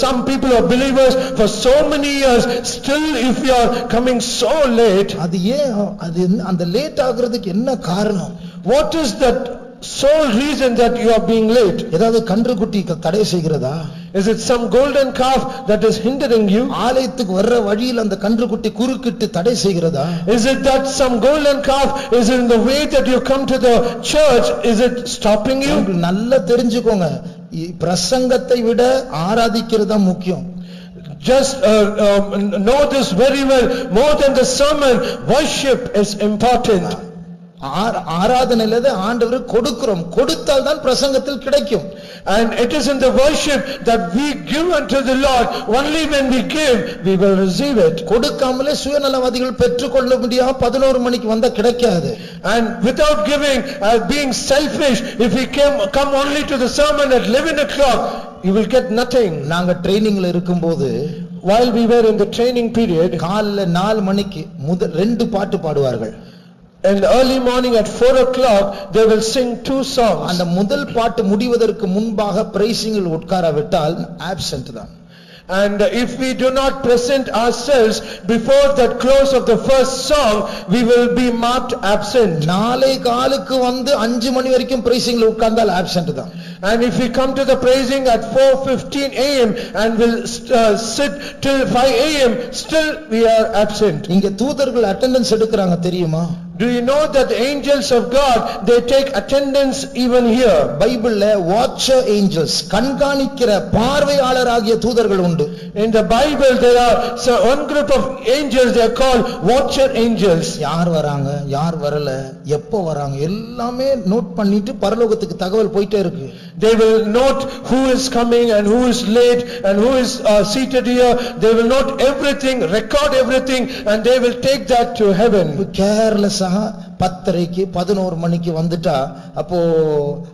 some people are believers for so many years, still if you are coming so late. அது ஏன் அது அந்த late ஆகுறதுக்கு என்ன காரணம்? What is that sole reason that you are being late? ஏதாவது கன்றுக்குட்டி தடை செய்கிறதா? Is it some golden calf that is hindering you? ஆலயத்துக்கு வர்ற வழியில் அந்த கன்றுக்குட்டி குறுக்கிட்டு தடை செய்கிறதா? Is it that some golden calf is in the way that you come to the church, is it stopping you? நல்லா தெரிஞ்சுக்கோங்க, பிரசங்கத்தை விட ஆராதிக்கிறது தான் முக்கியம். Just know this very well, more than the sermon, worship is important. ஆராதனையில ஆண்டவர் கொடுக்கிறோம், கொடுத்தால் தான் பிரசங்கத்தில் கிடைக்கும். And it is in the worship that we give unto the Lord. Only when we give, we will receive it. கொடுக்காமலே சுயநலவாதிகள் பெற்றுக்கொள்ள முடியாது, 11 மணிக்கு வந்தா கிடைக்காது. And without giving, being selfish, if we come only to the sermon at 11 o'clock, you will get nothing. நாங்க ட்ரெய்னிங்ல இருக்கும்போது, while we were in the training period, காலையில 4 மணிக்கு முதல் 2 பாட்டு பாடுவார்கள். In the early morning at 4 o'clock, they will sing 2 songs. அந்த முதல் பாட்டு முடிவதற்கு முன்பாக பிரைசிங்கில் உட்காராவிட்டால் ஆப்சென்ட் தான். And if we do not present ourselves before that close of the first song, we will be marked absent. நாளை காலுக்கு வந்து 5 மணி வரைக்கும் பிரைசிங்ல உட்கார்ந்தால் ஆப்சென்ட் தான். And if we come to the praising at 4:15 a.m. and will sit till 5 a.m., still we are absent. இங்க தூதர்கள் attendance எடுக்கறாங்க தெரியுமா? Do you know that the angels of God, they take attendance even here? பைபிள்ல watcher Angeles, கண்காணிக்கிற பார்வையாளராகிய தூதர்கள் உண்டு. In the Bible there are one group of angels, they are called watcher angels. யார் வராங்க, யார் வரல, எப்போ வராங்க எல்லாமே நோட் பண்ணிட்டு பரலோகத்துக்கு தகவல் போயிட்டே இருக்கு. They will note who is coming and who is late and who is seated here. They will note everything, record everything, and they will take that to heaven. கேர்லெஸ்ஸா 10:30 11 மணிக்கு வந்துட்டா அப்போ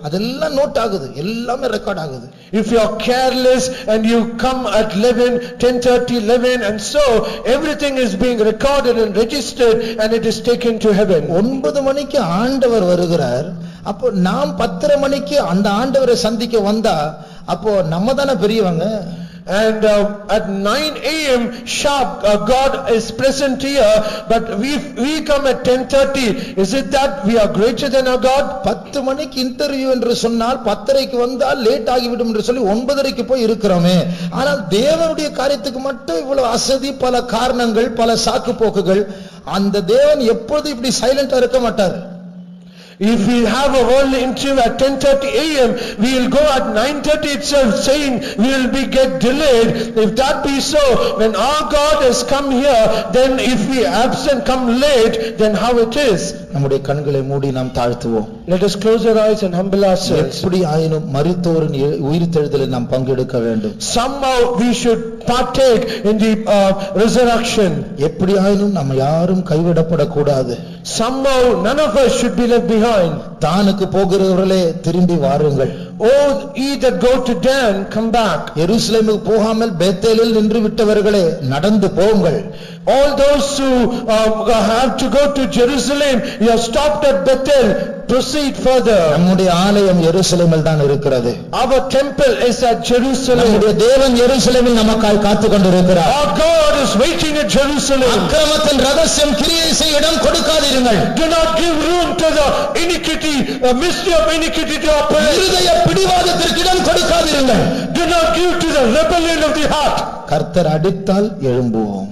அதெல்லாம் நோட் ஆகுது, எல்லாமே ரெக்கார்ட் ஆகுது. If you are careless and you come at 11, 10:30, 11, and so everything is being recorded and registered and it is taken to heaven. 9 மணிக்கு ஆண்டவர் வருகிறார், அப்போ நாம் 10:30 மணிக்கு அந்த ஆண்டவரை சந்திக்க வந்தா அப்போ நம்ம தானே பெரியவங்க. And at 9 a.m. sharp, God is present here, but we come at 10:30, is it that we are greater than our God? 10 மணிக்கு இன்டர்வியூ என்று சொன்னால் 10:30க்கு வந்தால் லேட் ஆகிவிடும் என்று சொல்லி 9:30க்கு போய் இருக்கிறோமே. ஆனால் தேவனுடைய காரியத்துக்கு மட்டும் இவ்வளவு அசதி, பல காரணங்கள், பல சாக்கு போக்குகள். அந்த தேவன் எப்பொழுது இப்படி சைலண்டா இருக்க மாட்டார். If we have a world interview at 10:30 a.m., we will go at 9:30 itself saying we will be get delayed. If that be so, when our God has come here, then if we absent come late, then how it is? நம்முடைய கண்களை மூடி நாம் தாழ்த்துவோம். Let us close our eyes and humble ourselves. எப்படி ஆயினும் மரித்தோரின் உயிர்த்தெழுதலில் நாம் பங்கெடுக்க வேண்டும். Somehow we should partake in the resurrection. எப்படி ஆயினும் நம்ம யாரும் கைவிடப்படக்கூடாது. Somehow none of us should be left behind. தானுக்கு போகிறவர்களே திரும்பி வாருங்கள். Oh, ye that go to Dan, come back. எருசலேமுக்கு போகாமல் பெத்தேலில் நின்று விட்டவர்களே நடந்து போங்கள். All those who have to go to Jerusalem, you have stopped at Bethel, proceed further. நம்முடைய ஆலயம் எருசலேமில் தான் இருக்கிறது. Our temple is at Jerusalem. நம்முடைய தேவன் எருசலேமில் நமக்காய் காத்துக் கொண்டிருக்கிறார். Our God is waiting at Jerusalem. அக்கிரமத்தின் ரகசியம் கிரியை செய்ய இடம் கொடுக்காதீர்கள். Do not give room to the iniquity, mystery of iniquity to operate. இருதய பிடிவாதத்திற்கு இடம் கொடுக்காதீர்கள். Do not give to the rebellion of the heart. கர்த்தர் அடித்தால் எழும்புவோம்.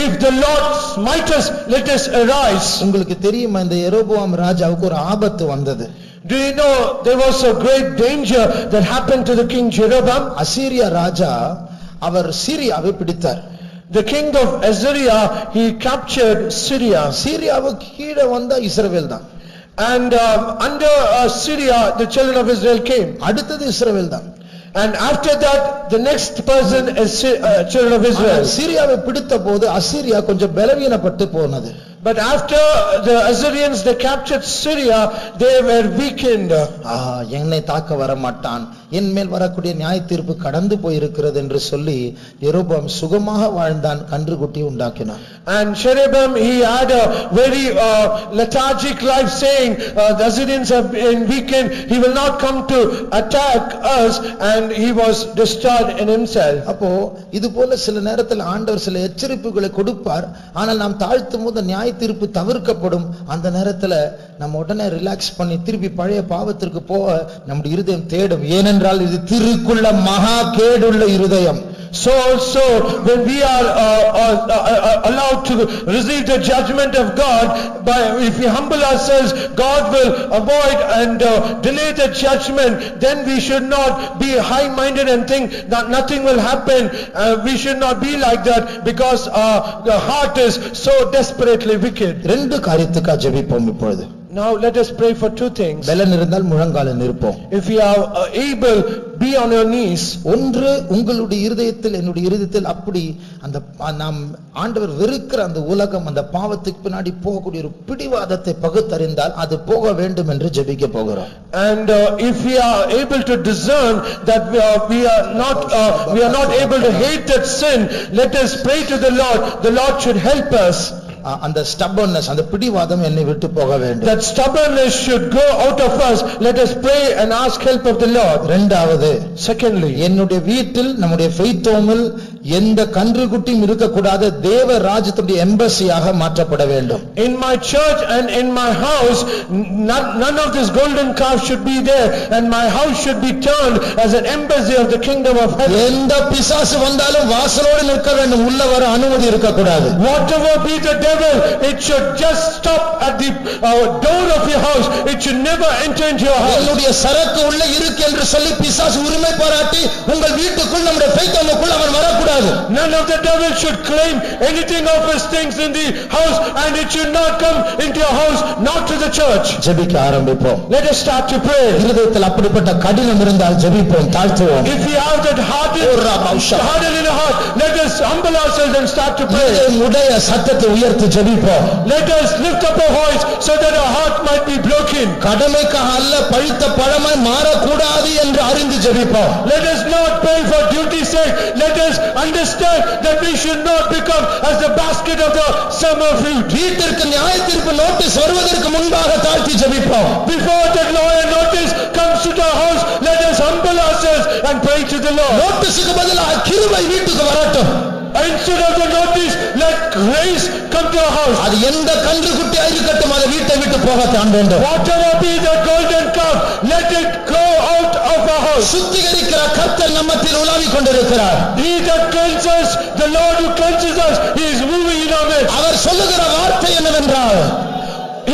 If the Lord smite us, let us arise. உங்களுக்கு தெரியுமா இந்த யெரொபெயாம் ராஜாவுக்கு ஒரு ஆபத்து வந்தது. Do you know there was a great danger that happened to the king Jeroboam? அசீரியா ராஜா அவர் சீரியாவை பிடித்தார். The king of Assyria, he captured Syria. சீரியாவுக்கு கீழே வந்தா இஸ்ரவேல் தான். And under Syria, the children of Israel came. அடுத்தது இஸ்ரவேல் தான். And after that, the next person is children of Israel. சீரியாவை பிடித்த போது அசீரியா கொஞ்சம் பலவீனப்பட்டு போனது. But after the Assyrians, they captured Syria, they were weakened. என்னை தாக்க வர மாட்டான், என் மேல் வரக்கூடிய நியாய தீர்ப்பு கடந்து போயிருக்கிறது என்று சொல்லி யெரொபெயாம் சுகமாக வாழ்ந்தான், கன்றுக்குட்டி உண்டாக்கினான். And Jeroboam, he had a very lethargic life, saying the Assyrians have been weakened, he will not come to attack us, and he was destroyed in himself. அப்போ இது போல சில நேரத்தில் ஆண்டவர் சில எச்சரிப்புகளை கொடுப்பார். ஆனால் நாம் தாழ்த்தும் போது நியாய தீர்ப்பு தவிர்க்கப்படும். அந்த நேரத்துல நம்ம உடனே ரிலாக்ஸ் பண்ணி திருப்பி பழைய பாவத்திற்கு போக நம்முடைய இருதயம் தேடும். ஏனென்றால் இது திருக்குள்ள மகா கேடுள்ள இருதயம். So also when we are allowed to receive the judgment of God, if we humble ourselves, God will avoid and delay the judgment. Then we should not be high-minded and think that nothing will happen. We should not be like that, because the heart is so desperately wicked. ரெண்டு காரியத்துக்காக ஜெபிப்போம் இப்பொழுது. Now let us pray for two things. பலன் இருந்தால் முழங்காலில் நிற்போம். If we are able, be on your knees. ஒன்று, உங்களுடைய இருதயத்தில் என்னுடைய இருதயத்தில் அப்படி அந்த நாம் ஆண்டவர் வெறுக்கிற அந்த உலகம், அந்த பாவத்துக்கு பின்னாடி போகக்கூடிய ஒரு பிடிவாதத்தை பகுத்தறிந்தால் அது போக வேண்டும் என்று ஜெபிக்க போகிறோம். And if we are able to discern that we are not able to hate that sin, let us pray to the Lord. The Lord should help us. அந்த stubbornness, அந்த பிடிவாதம் என்னை விட்டு போக வேண்டும். That stubbornness should go out of us. Let us pray and ask help of the Lord. இரண்டாவது, secondly, என்னுடைய வீட்டில் நம்முடைய faith homeல் எந்த கன்றுக்குட்டியும் இருக்கக்கூடாது, தேவ ராஜ்யத்துடைய எம்பசியாக மாற்றப்பட வேண்டும். In my church and in my house, none of this golden calf should be there, and my house should be turned as an embassy of the kingdom of heaven. எந்த பிசாசு வந்தாலும் வாசலோடு நிற்க வேண்டும், உள்ள வர அனுமதி இருக்கக்கூடாது. Whatever be the devil, it should just stop at the door of your house. It should never enter into your house. என்னுடைய சரக்கு உள்ள இருக்கு என்று சொல்லி பிசாசு உரிமை பாராட்டி உங்கள் வீட்டுக்குள் நம்முடைய faith homeக்குள் அவன் வரக்கூடாது. None of the devil should claim anything of his things in the house, and it should not come into your house, not to the church. ஜெபிக்க ஆரம்பிப்போம். Let us start to pray. இருதயத்தில் அப்படிப்பட்ட கடினம் இருந்தால் ஜெபிப்போம், தாழ்த்துவோம். If we have that hardened in our heart, let us humble ourselves and start to pray. உடைய சத்தத்தை உயர்த்தி ஜெபிப்போம். Let us lift up our voice so that our heart might be broken. கடமைக்காக அல்ல, பழுத்த பழமாய் மாறக்கூடாது என்று அறிந்து ஜெபிப்போம். Let us not pray for duty's sake. Let us understand that we should not become as the basket of the summer fruit. வீட்டிற்கு நியாய தீர்ப்பு நோட்டீஸ் வருவதற்கு முன்பாக தாழ்த்தி ஜெபிப்போம். Before that law and notice comes to the house, let us humble ourselves and pray to the Lord. நோட்டீஸுக்கு பதிலாக கிருபை வீட்டுக்கு வரட்டும். Instead of the notice, let grace come to our house. அது எந்த கன்றுக்குட்டியா இருக்கட்டும், அதை வீட்டை விட்டு போகத்தான் வேண்டும். Whatever be the golden calf, let it go out of our house. சுத்திகரிக்கிற கர்த்தர் நம்மத்தில் உலாவிக் கொண்டிருக்கிறார். He that cleanses, the Lord who cleanses us, he is moving in our midst. அவர் சொல்லுகிற வார்த்தை என்னவென்றால்,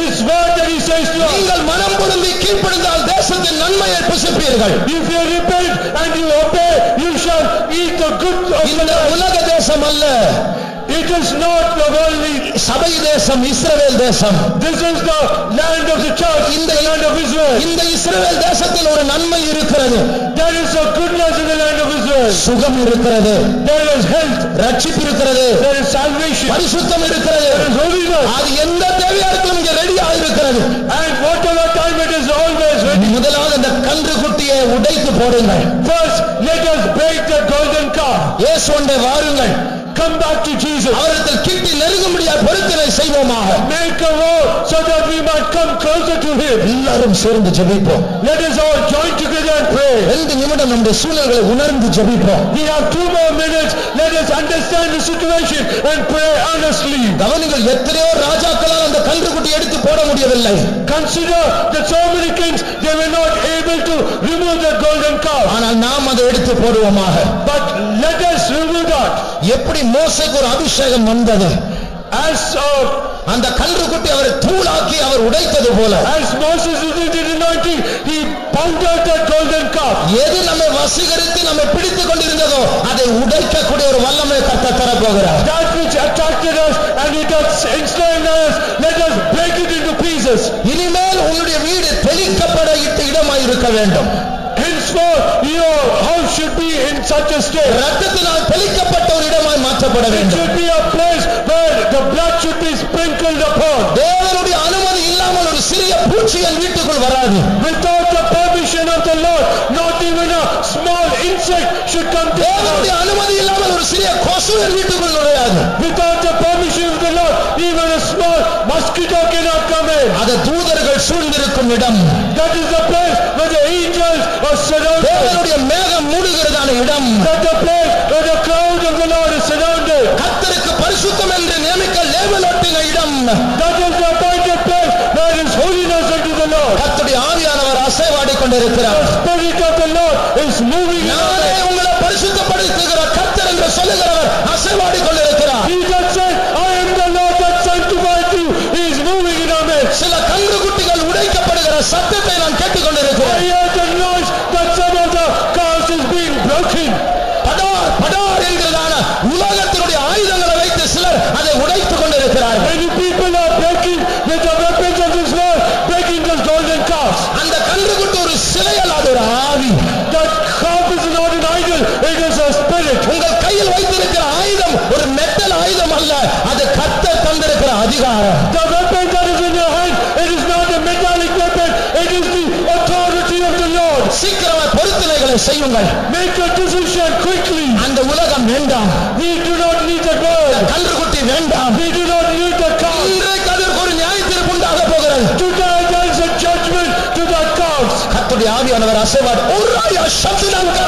His word that he says to us. நீங்கள் மனம் பொருந்தி கீழ்ப்படிந்தால் தேசத்தின் நன்மையை புசிப்பீர்கள். If you repent and you obey, you shall eat the good of the இந்த land. உலக தேசம் அல்ல, It is not the worldly. சபை தேசம், இஸ்ரவேல் தேசம். This is the land of the church, the land of Israel. இந்த இஸ்ரவேல் தேசத்தில் ஒரு நன்மை இருக்கிறது. There is a goodness in the land of Israel. சுகம் இருக்கிறது, There is health, ரட்சிப்பு இருக்கிறது, there is salvation, பரிசுத்தம் இருக்கிறது. there is holiness. அது எந்த தேவையாருக்கும் இங்க ரெடியா இருக்கிறது. And whatever time it is always ready. முதலாவது இந்த கன்று குட்டியை உடைத்து போடுங்கள். First, let us break the golden calf. இயேசுவுண்டே வாருங்கள். Come back to Jesus. அவரிடத்தில் கிட்டி நெருங்கும்படியாக பொருத்தனை செய்வோமாக. Make a war so that we might come closer to him. எல்லாரும் சேர்ந்து ஜெபிப்போம். Let us all join together and pray. 2 நிமிடம் நம்முடைய சூழ்நிலைகளை உணர்ந்து ஜெபிப்போம். We have 2 more minutes. Let us understand the situation and pray earnestly. கவனிங்கள், எத்தனையோ ராஜாக்களால் அந்த கன்றுக்குட்டி எடுத்து போட முடியவில்லை. Consider that so many kings, they were not able to remove the golden calf. ஆனால் நாம் அதை எடுத்து போடுவோமாக. But let us remove that. எப்படி மோசேக்கு ஒரு அபிஷேகம் வந்தது, As அந்த கன்றுக்குட்டி அவரை தூளாக்கி அவர் உடைத்தது போல, Moses received the anointing, he pounded that golden calf. எது நம்மை வசீகரித்து நம்மை பிடித்துக் கொண்டிருந்ததோ அதை உடைக்கக்கூடிய ஒரு வல்லமை கர்த்தர் தரப்போகிறார். That which attracted us and it has enslaved us, let us break it into pieces. இனிமேல் உன்னுடைய வீடு தெளிக்கப்பட இட்ட இடமாய் இருக்க வேண்டும். Henceforth, your house should be in such a state. ரத்தத்தினால் தெளிக்கப்பட்ட ஒரு இடமாய் மாற்றப்பட It வேண்டும். should be a place where the blood should be sprinkled upon. தேவனுடைய அனுமதி இல்லாமல் ஒரு சிறிய பூச்சி என் வீட்டுக்குள் வராது. Without the permission of the Lord, not even a small insect should come to the house. தேவனுடைய அனுமதி இல்லாமல் ஒரு சிறிய கொசு என் வீட்டுக்குள் நுழையாது. Without the permission of the Lord, even a small mosquito cannot come in. அது தூதர்கள் சூழ்ந்திருக்கும் இடம். That is the place where the angels are surrounded. தேவனுடைய மேகம் மூடுகிறதான இடம். That the place where the cloud of the Lord is surrounded. கர்த்தருக்கு பரிசுத்தம் என்று நியமிக்க லேபல் ஒட்டின இடம். That is the appointed place where is holiness unto the Lord. கர்த்தருடைய ஆவியானவர் அசைவாடிக் கொண்டிருக்கிறார். The Spirit of the Lord is moving in our நானே midst. உங்களை பரிசுத்தப்படுத்துகிற கர்த்தர் என்று சொல்லுகிறவர் அசைவாடிக் கொண்டிருக்கிறார். He that said, I am the Lord that sanctified you, he is moving in our midst. சில கன்றுக்குட்டிகள் உடைக்கப்படுகிற சத்தத்தை நான் கேட்டுக் I கொண்டிருக்கிறேன். hear the noise that some of the cars is being broken. படார் படார் என்கிறதான உலகத்தினுடைய ஆயுதங்களை வைத்து சிலர் அதை உடைத்துக் கொண்டிருக்கிறார்கள். Many people are breaking with the weapons of this world, breaking the golden calves. அந்த கன்றுக்குட்டி ஒரு சிலை அல்லாத ஒரு ஆவி. That calf is not an idol, it is a spirit. உங்கள் கையில் வைத்திருக்கிற ஆயுதம் ஒரு மெட்டல் ஆயுதம் அல்ல, அது கர்த்தர் தந்திருக்கிற அதிகாரம். The weapon that is in your hand, it is not a metallic weapon, it is the authority of the Lord. சீக்கிரமாக பொருத்தனைகளை செய்யுங்கள். Make a decision quickly. அந்த உலகம் வேண்டாம், We do not need the world. கன்றுக்குட்டி வேண்டாம். We do not need the calf. இன்றைக்கு அதற்கு ஒரு நியாயத்தீர்ப்பு உண்டாக போகிறது. Today there is a judgment to the calves. கர்த்தருடைய ஆவியானவர் அசைவாடி ஓராயா சப்தனாங்க